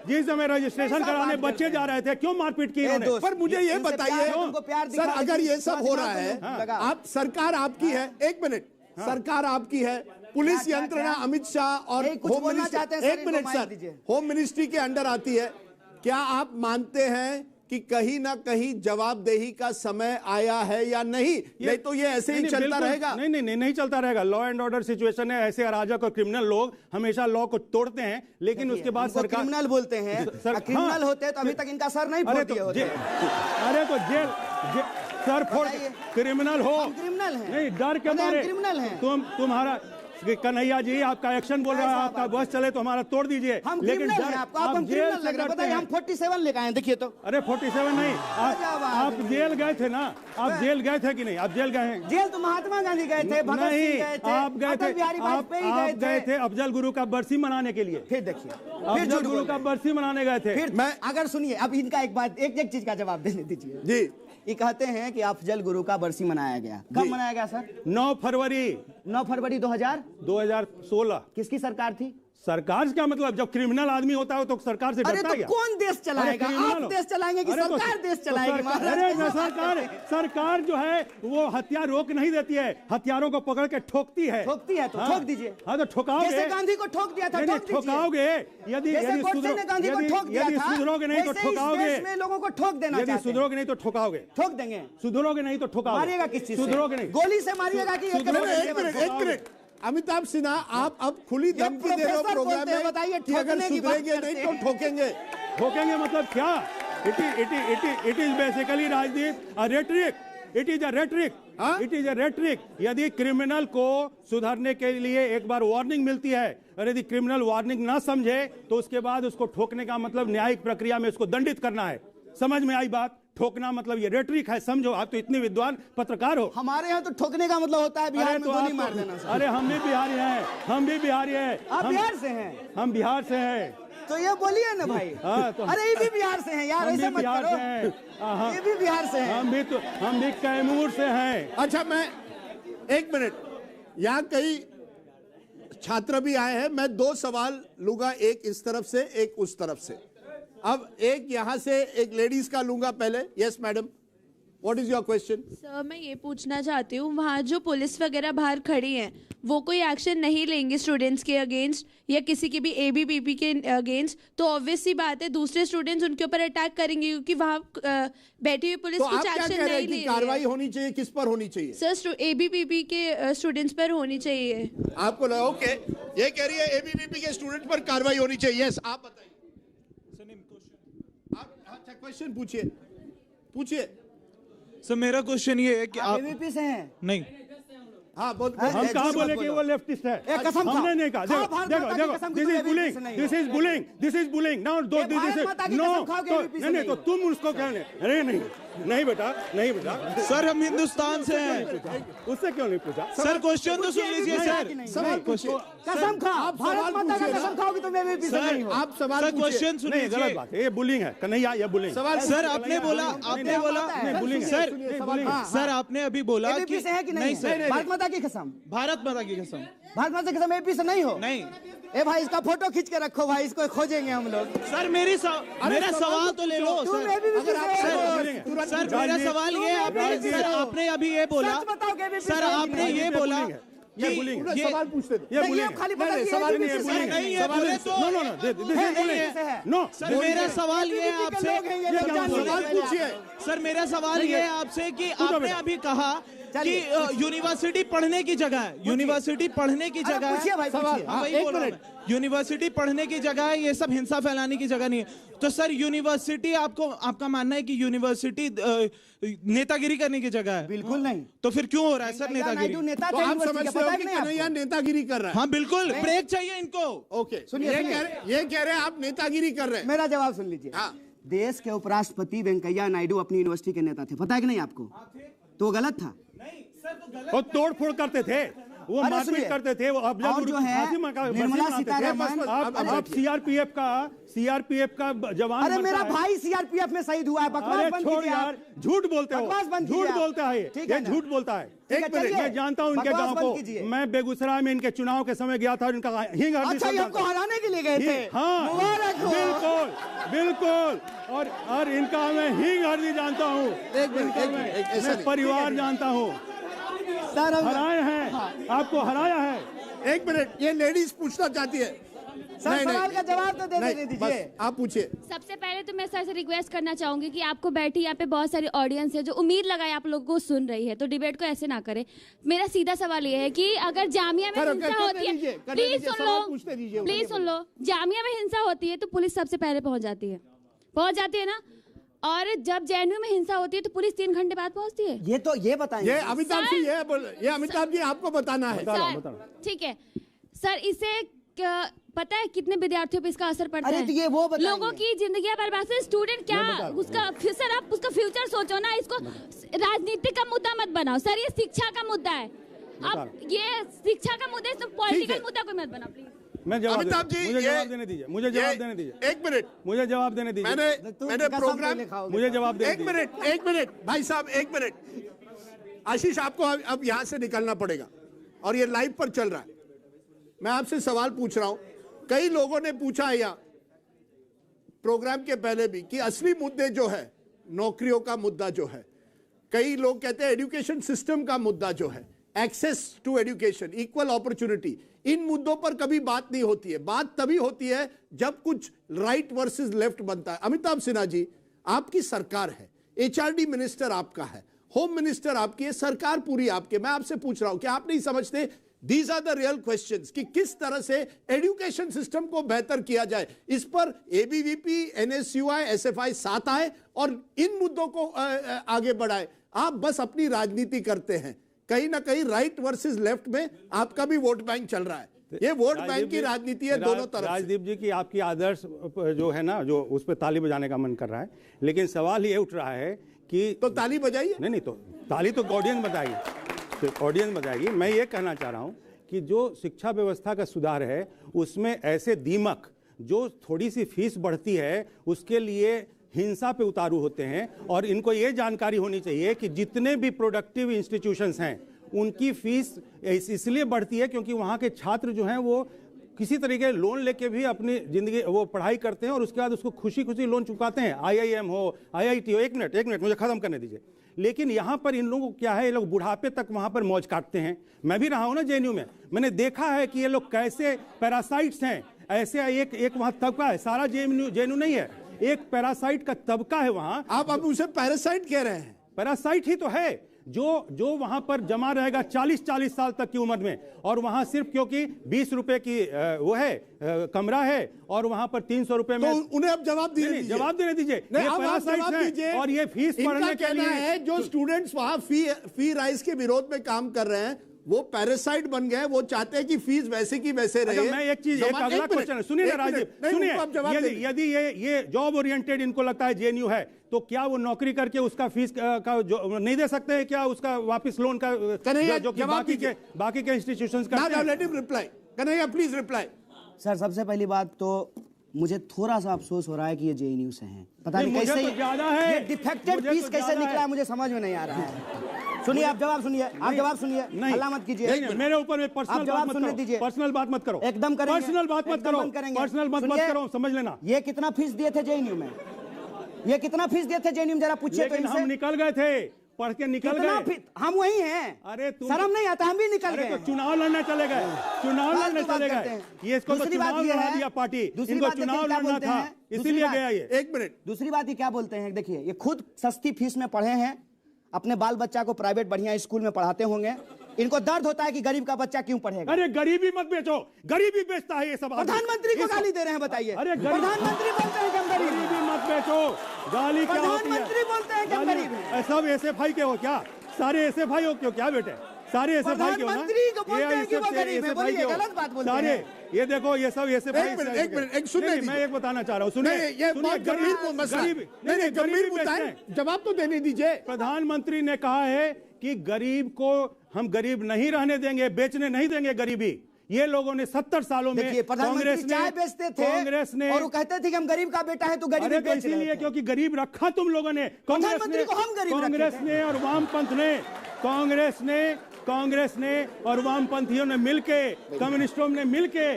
जिस समय रजिस्ट्रेशन कराने बच्चे जा रहे थे, क्यों मारपीट की इन्होंने? पर मुझे ये बताइए सर, अगर ये सब हो रहा है, आप सरकार आपकी है, एक मिनट, सरकार आपकी है, पुलिस यंत्रणा अमित शाह और होम मिनिस्ट्री, एक मिनट सर, होम मिनिस्ट्री के अंडर आती है, क्या आप मानते हैं कि कहीं ना कहीं जवाबदेही का समय आया है या नहीं? नहीं तो ये ऐसे ही चलता रहेगा। नहीं चलता रहेगा। लॉ एंड ऑर्डर सिचुएशन है, ऐसे अराजक और क्रिमिनल लोग हमेशा लॉ को तोड़ते हैं, लेकिन उसके बाद सरकार क्रिमिनल बोलते हैं, क्रिमिनल होते हैं तो अभी तक इनका सर नहीं फोड़ दिए होते। अरे तो जेल सर फोड़, क्रिमिनल हो, क्रिमिनल है नहीं डर के मारे क्रिमिनल है। तुम्हारा कन्हैया जी आपका एक्शन बोल रहा है, आपका बस चले तो हमारा तोड़ दीजिए, हम लेकिन क्रिमिनल हैं, आपको आप जेल से डरते हैं। हम 47 लेकर आए, देखिए तो। अरे 47 नहीं, आप जेल गए थे ना? आप जेल गए थे कि नहीं? आप जेल गए हैं? जेल तो महात्मा गांधी गए थे, भगत सिंह गए थे, आप गए थे, आप गए थे अफजल गुरु का बरसी मनाने के लिए। फिर देखिए, अफजल गुरु का बरसी मनाने गए थे। फिर मैं अगर सुनिए, अब इनका एक बात, एक चीज का जवाब देने दीजिए जी। ये कहते हैं कि अफजल गुरु का बरसी मनाया गया, कब मनाया गया सर? 9 फरवरी 2016। किसकी सरकार थी? सरकार क्या मतलब? जब क्रिमिनल आदमी होता है तो सरकार से डरता है क्या? कौन देश चलाएगा? आप देश चलाएंगे कि सरकार देश चलाएगी? सरकार जो है वो हथियार रोक नहीं देती है, हथियारों को पकड़ के ठोकती है। ठोकती है तो ठोक दीजिए। हाँ तो ठोकाओगे, जैसे गांधी को ठोक दिया था, ठोकाओगे। यदि सुधरोगे नहीं तो ठोकाओगे। लोगों को ठोक देना, यदि सुधरोगे नहीं तो ठोकाओगे, ठोक देंगे। सुधरोगे नहीं तो ठोकाओगे। मारिएगा किस चीज से? सुधरोगे नहीं, गोली से मारिएगा कि एक मिनट अमिताभ सिन्हा, आप अब खुली धमकी दे रहे हो प्रोग्राम में, बताइए कि अगर सुधरेंगे नहीं तो ठोकेंगे। ठोकेंगे मतलब क्या? इट इज बेसिकली राजनीति, rhetoric. It is a rhetoric, it is a rhetoric. यदि क्रिमिनल को सुधारने के लिए एक बार वार्निंग मिलती है और यदि क्रिमिनल वार्निंग ना समझे तो उसके बाद उसको ठोकने का मतलब न्यायिक प्रक्रिया में उसको दंडित करना है। समझ में आई बात? ठोकना मतलब ये रेटरिक है, समझो। आप तो इतने विद्वान पत्रकार हो। हमारे यहाँ तो ठोकने का मतलब होता है बिहार में गोली मार देना। अरे हम भी बिहारी हैं, हम भी बिहारी हैं। आप बिहार से हैं? हम बिहार से हैं। तो ये बोलिए ना भाई। तो अरे ये भी बिहार से हैं यार, ऐसे मत करो। ये भी बिहार से हैं। हम भी कैमूर से हैं। अच्छा, मैं एक मिनट, यहाँ कई छात्र भी आए हैं, मैं 2 सवाल लूंगा, एक इस तरफ से एक उस तरफ से। अब एक यहां से एक लेडीज का लूंगा पहले। Yes madam, what is your question? Sir मैं ये पूछना चाहती हूँ, वहाँ जो पुलिस वगैरह बाहर खड़ी हैं वो कोई एक्शन नहीं लेंगे स्टूडेंट्स के अगेंस्ट या किसी के भी एबीवीपी के अगेंस्ट, तो ऑब्वियस सी बात है दूसरे स्टूडेंट्स उनके ऊपर अटैक करेंगे क्योंकि वहाँ बैठी हुई पुलिस तो कुछ आप क्या एक्शन कह रहे नहीं हैं ले कि रही कार्रवाई है? होनी चाहिए? किस पर होनी चाहिए? सर एबीवीपी के स्टूडेंट्स पर होनी चाहिए। आपको लगा? ओके, ये कह रही है एबीवीपी के स्टूडेंट पर कार्रवाई होनी चाहिए। यस, आप बताइए। अच्छा, क्वेश्चन पूछिए। सर मेरा क्वेश्चन ये है कि आप एबीवीपी से हैं? नहीं, हाँ, बहुत हम कहाँ बोले कि वो लेफ्टिस्ट है? हमने नहीं कहा। देखो, दिस इज बुलिंग नाउ। नहीं तो तुम उसको कहने, अरे नहीं बेटा, नहीं बेटा। सर हम हिंदुस्तान से हैं। उससे क्यों नहीं पूछा? सर क्वेश्चन तो सुन लीजिए सर। सवाल पूछिए। कसम खा, आप सवाल भारत माता का पूछिए। कसम खाओगे तो मैं एबीवीपी से नहीं हूँ। आप सवाल सर पूछिए। क्वेश्चन सुनिए। नहीं, गलत बात है, ये बुलिंग है कन्हैया, ये बुलिंग। सवाल सर आपने बोला बुलिंग है। सर आपने अभी बोला कि एबीवीपी से है कि नहीं? भारत माता की कसम, भारत माता की कसम। भारत माता की कसम एबीवीपी से नहीं हो? नहीं। ए भाई इसका फोटो खींच के रखो भाई, इसको खोजेंगे हम लोग। सर मेरा सवाल तो ले लो तुम सर। एबीवीपी से हो? सर मेरा सवाल ये है, सर आपने अभी ये बोला, सच बताओ कि एबीवीपी सर से है कि आपने नहीं? ये बोला ये बुलिंग है। सवाल पूछते थे। ये देखिए, बुलिंग अब खाली है। पता नहीं, कि सवाल एबीवीपी नहीं, से बुलिंग है। नहीं है, बोले तो no this is bullying. No sir मेरा सवाल ये है आपसे, सवाल पूछिए। सर मेरा सवाल ये है आपसे कि आपने अभी कहा कि यूनिवर्सिटी पढ़ने की जगह है, यूनिवर्सिटी पढ़ने की जगह पूछिए भाई, है। पूछिए। हाँ, वही बोल रहा हूं मैं। यूनिवर्सिटी पढ़ने की जगह है, ये सब हिंसा फैलाने की जगह नहीं है। तो सर यूनिवर्सिटी आपका मानना है कि यूनिवर्सिटी नेतागिरी करने की जगह है? बिल्कुल नहीं। तो फिर क्यों हो रहा है सर वेंकैया नेतागिरी? नायडू नेता तो थे आप यूनिवर्सिटी के, समझते पता हो है कि कि नहीं कन्हैया आपको? नेतागिरी कर रहा है? हाँ बिल्कुल, ब्रेक चाहिए इनको। ओके, सुनिए, ये सुनिए। कह रहे हैं आप नेतागिरी कर रहे हैं। मेरा जवाब सुन लीजिए। हाँ। देश के उपराष्ट्रपति वेंकैया नायडू अपनी यूनिवर्सिटी के नेता थे, पता है कि नहीं आपको? तो वो गलत था। नहीं सर, तो गलत। वो तोड़ फोड़ करते थे, वो अरे मारपीट सुनिए, करते थे, वो अब और जो है, निर्मला सीतारमण- आप सीआरपीएफ का जवान अरे मरता मेरा है। भाई सीआरपीएफ में शहीद हुआ है, बकवास अरे बंद छोड़ कीजिए यार, आप। झूठ बोलते हो, बकवास बंद कीजिए झूठ आप। बोलता है ठीक ये, है ना? झूठ बोलता है। ठीक है, एक मिनट, चलिए। मैं जानता हूं इनके बकवास गांव बंद कीजिए। को, मैं बेगूसराय में इनके चुनाव के समय गया था और इनका हिंग हरदी अच्छा, सब ये हमको जानता हूं। हराने के लिए गए थे? हाँ मुबारक हो। बिल्कुल बिल्कुल, और इनका मैं हिंग हरदी जानता हूँ, एक मिनट, ऐसा मैं नहीं। परिवार जानता हूँ। सर हम- हराए हैं, आपको हराया है। एक मिनट, ये लेडीज पूछना चाहती है। सर सवाल का जवाब तो दे नहीं, दीजिए। बस आप पूछिए। सबसे पहले तो मैं सर से रिक्वेस्ट करना चाहूंगी कि आपको बैठी यहाँ पे बहुत सारी ऑडियंस है जो उम्मीद लगाए आप लोगों को सुन रही है, तो डिबेट को ऐसे ना करें। मेरा सीधा सवाल ये है कि अगर जामिया में हिंसा होती है, प्लीज सुन लो, प्लीज सुन लो, जामिया में हिंसा होती है तो पुलिस सबसे पहले पहुंच जाती है ना, और जब जेएनयू में हिंसा होती है तो पुलिस 3 घंटे बाद पहुंचती है। ये बताएंगे। ये अमिताभ जी, ये अमिताभ जी आपको बताना है। सर ठीक है सर, इससे पता है कितने विद्यार्थियों पे इसका असर पड़ता अरे है? तो ये वो बताएंगे। लोगों की जिंदगी बर्बाद से स्टूडेंट क्या उसका सर, आप उसका फ्यूचर सोचो ना, इसको राजनीति का मुद्दा मत बनाओ सर, ये शिक्षा का मुद्दा है। अब ये शिक्षा का मुद्दा है, पॉलिटिकल मुद्दा कोई मत बनाओ प्लीज। मैं जवाब अमिताभ जी, मुझे जवाब देने दीजिए, मुझे जवाब देने दीजिए, एक मिनट, मुझे जवाब देने दीजिए। मैंने प्रोग्राम, मुझे जवाब देने एक मिनट भाई साहब, एक मिनट। आशीष, आपको अब यहां से निकलना पड़ेगा और ये लाइव पर चल रहा है। मैं आपसे सवाल पूछ रहा हूं, कई लोगों ने पूछा है यहाँ प्रोग्राम के पहले भी कि असली मुद्दे जो है, नौकरियों का मुद्दा जो है, कई लोग कहते हैं एजुकेशन सिस्टम का मुद्दा जो है, access to education, equal opportunity, इन मुद्दों पर कभी बात नहीं होती है। बात तभी होती है जब कुछ राइट वर्सेस लेफ्ट बनता है। अमिताभ सिन्हा जी, आपकी सरकार है, एचआरडी मिनिस्टर आपका है, होम मिनिस्टर आपकी है, सरकार पूरी आपके। मैं आपसे पूछ रहा हूं कि आप नहीं समझते these are the real questions कि किस तरह से एजुकेशन सिस्टम को बेहतर किया जाए? इस पर एबीवीपी, एनएसयूआई, एसएफआई साथ आए और इन मुद्दों को आगे बढ़ाए। आप बस अपनी राजनीति करते हैं, कहीं ना कहीं राइट वर्सेस लेफ्ट में आपका भी वोट बैंक चल रहा है। ये वोट बैंक की राजनीति है दोनों तरफ से। राजदीप जी की आपकी आदर्श जो है ना, जो उस पर ताली बजाने का मन कर रहा है, लेकिन सवाल ये उठ रहा है कि तो ताली बजाइए। नहीं, तो ताली तो ऑडियंस बताएगी, तो ऑडियंस बताएगी। मैं ये कहना चाह रहा हूँ कि जो शिक्षा व्यवस्था का सुधार है, उसमें ऐसे दीमक जो थोड़ी सी फीस बढ़ती है उसके लिए हिंसा पे उतारू होते हैं, और इनको ये जानकारी होनी चाहिए कि जितने भी प्रोडक्टिव इंस्टीट्यूशंस हैं उनकी फीस इसलिए बढ़ती है क्योंकि वहाँ के छात्र जो हैं वो किसी तरीके लोन लेके भी अपनी जिंदगी वो पढ़ाई करते हैं और उसके बाद उसको खुशी खुशी लोन चुकाते हैं। आईआईएम हो, आईआईटी हो। एक मिनट मुझे खत्म करने दीजिए। लेकिन यहाँ पर इन लोगों को क्या है, ये लोग बुढ़ापे तक वहाँ पर मौज काटते हैं। मैं भी रहा हूँ ना जेएनयू में, मैंने देखा है कि ये लोग कैसे पैरासाइट्स हैं। ऐसे एक वहाँ तबका है, सारा जेएनयू नहीं है, एक पैरासाइट का तबका है वहाँ। आप अब उसे पैरासाइट कह रहे हैं? पैरासाइट ही तो है जो वहां पर जमा रहेगा 40 साल तक की उम्र में, और वहां सिर्फ क्योंकि 20 रुपए की वो है कमरा है और वहां पर 300 रुपए में। तो उन्हें अब जवाब दीजिए। जवाब देने दीजिए। ये पैरासाइट्स हैं और ये फीस पढ़ने के लिए है। जो स्टूडेंट्स वहां फी राइज के विरोध में काम कर रहे हैं वो पैरासाइट बन गए। वो चाहते हैं कि फीस वैसे की वैसे रहे। मैं एक चीज, एक अगला क्वेश्चन सुनिए ना राजीव, सुनिए। यदि ये जॉब ओरिएंटेड इनको लगता है जेएनयू है, तो क्या वो नौकरी करके उसका फीस का जो नहीं दे सकते हैं क्या, उसका वापस लोन का जो कि बाकी के इंस्टीट्यूशंस करते हैं? Let him reply. Kanhaiya please reply. Sir सबसे पहली बात तो मुझे थोड़ा सा अफसोस हो रहा है कि ये जेएनयू से हैं। पता नहीं कैसे तो ज्यादा है, ये डिफेक्टेड पीस कैसे निकला है, मुझे समझ में नहीं आ रहा है। सुनिए, आप जवाब सुनिए, आप जवाब सुनिए, हल्ला मत कीजिए। मेरे ऊपर में पर्सनल बात मत करो, पर्सनल बात मत करो, एकदम करेंगे, पर्सनल बात मत करो, पर्सनल मत करो, समझ लेना। ये कितना फीस दिए थे जेएनयू में? ये कितना फीस दिए थे जेएनयू में, जरा पूछिए तो इनसे। हम निकल गए थे, पढ़ के निकल गए। हम वही हैं। अरे शर्म नहीं आता, हम भी निकल गए। तो चुनाव लड़ने चले गए, चुनाव लड़ने चले गए। ये इसको तो चुनाव लड़ा दिया पार्टी, इनको चुनाव लड़ना था, इसीलिए गया ये। एक मिनट। दूसरी बात ये क्या बोलते हैं, देखिए ये खुद सस्ती फीस में पढ़े हैं अपने बाल बच्चा को प्राइवेट बढ़िया स्कूल में पढ़ाते होंगे। इनको दर्द होता है कि गरीब का बच्चा क्यों पढ़ेगा। अरे गरीबी मत बेचो, गरीबी बेचता है ये सब आदमी। प्रधानमंत्री को गाली दे रहे हैं, बताइए। अरे प्रधानमंत्री बोलते हैं कि हम गरीब हैं। गरीबी मत बेचो, गाली क्या होती है? प्रधानमंत्री बोलते हैं कि हम गरीब हैं। सब एसएफआई के हो क्या? सारे एसएफआई हो क्यों क्या बेटे? सारे एसएफआई के हो ना? प्रधानमंत्री को बोलते हैं कि वो गरीब है, बोलिए गलत बात बोलते सारे हैं। ये देखो ये सब एसएफआई। एक मिनट, एक सुनने दीजिए। मैं एक बताना चाह रहा हूँ, सुनिए। नहीं, ये बहुत गंभीर मसला है। नहीं, गंभीर मुद्दा है, जवाब तो देने दीजिए। प्रधानमंत्री ने कहा है कि गरीब को हम गरीब नहीं रहने देंगे, बेचने नहीं देंगे गरीबी। ये लोगों ने 70 सालों में देखिए, प्रधानमंत्री चाय बेचते थे कांग्रेस ने, और वो कहते थे कि हम गरीब का बेटा है तो गरीब अरे बेच रहे इसीलिए थे। क्योंकि गरीब रखा तुम लोगों ने, प्रधानमंत्री को हम गरीब कांग्रेस रखे थे। ने और वामपंथ ने, कांग्रेस ने और वामपंथियों ने मिलके, कम्युनिस्टों ने मिलके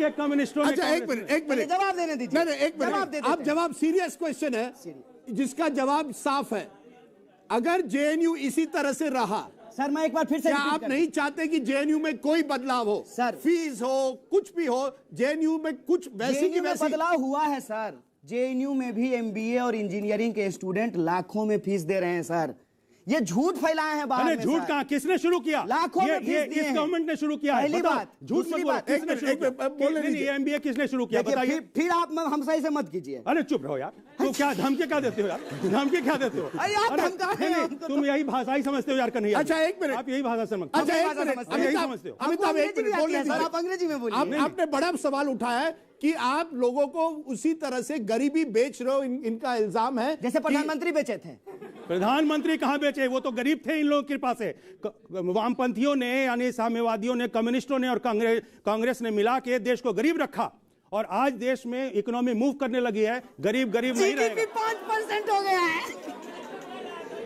कम्युनिस्टों ने। अच्छा, एक मिनट जवाब देने दीजिए। नहीं, एक जवाब मिनट। दे आप देते हैं। जवाब सीरियस क्वेश्चन है जिसका जवाब साफ है। अगर जेएनयू इसी तरह से रहा, सर मैं एक बार फिर से क्या repeat आप कर- नहीं चाहते कि जेएनयू में कोई बदलाव हो? सर, फीस हो, कुछ भी हो, जेएनयू में कुछ वैसी की जेएनयू में वैसी। बदलाव हुआ है सर। जेएनयू में भी एमबीए और इंजीनियरिंग के स्टूडेंट लाखों में फीस दे रहे हैं सर। ये झूठ फैलाए हैं बाहर अरे में झूठ सर। कहां? किसने शुरू किया? लाखों में फीस दिए इस हैं। गवर्नमेंट ने शुरू किया है। पहली बताओ, बात। झूठ मत दूसरी बोलो। बात, किसने एक शुरू मिनट, किया? बोलने नहीं, दीजिए। एमबीए किसने शुरू किया? देखिए, बताइए। फिर आप हमसे ऐसे मत कीजिए। अरे चुप रहो यार, तो क्या धमकी क्या देते हो यार? धमकी क्या देते हो? अरे आप अरे, धमका रहे नहीं, हो नहीं, हमको तुम यही भाषा ही समझते हो यार कन्हैया। अच्छा, एक मिनट। आप यही भाषा समझते हो। अच्छा, एक मिनट। समझते हैं। यही अमिताभ, समझते हो। अमिताभ, एक मिनट बोलने सर, आप दीजिए। अंग्रेजी में बोलिए। आपने बड़ा सवाल उठाया है कि आप लोगों को उसी तरह से गरीबी बेच रहे हो, इनका इल्जाम है। जैसे प्रधानमंत्री बेचे थे। प्रधानमंत्री कहां बेचे? वो तो गरीब थे इन लोगों की कृपा से। वामपंथियों ने यानी साम्यवादियों ने, कम्युनिस्टों ने और कांग्रेस ने मिला के देश को गरीब रखा और आज देश में इकोनॉमी मूव करने लगी है। गरीब नहीं जीडीपी रहेगा। 5% हो गया है।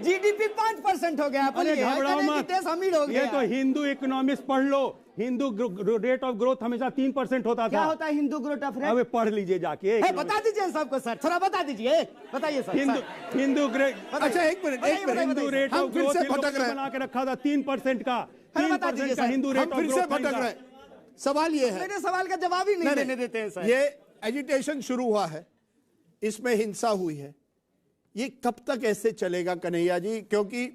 जीडीपी 5% हो गया है। अरे बोलिए, घबराओ कहते हैं मत, कि देश अमीर हो गया ये तो है। हिंदू इकोनॉमिक्स पढ़ लो। हिंदू रेट ऑफ ग्रोथ हमेशा 3% होता क्या था। होता है हिंदू ग्रोथ ऑफ रेट? अबे पढ़ लीजिए जाके। है, बता दीजिए सबको सर, थोड़ा बता दीजिए। बताइए सर। हिंदू अच्छा, एक मिनट, एक मिनट। हिंदू रेट हम ऑफ फिर ग्रोथ से भटक रहे हैं। बना के रखा था 3% का। हाँ, बता दीजिए 3% का सर। हिंदू हम रेट ऑफ फिर से ग्रोथ भटक रहे हैं। सवाल ये है, मेरे सवाल का जवाब ही नहीं देने देते हैं सर। ये एजिटेशन शुरू हुआ है, इसमें हिंसा हुई है, ये कब तक ऐसे चलेगा कन्हैया जी? क्योंकि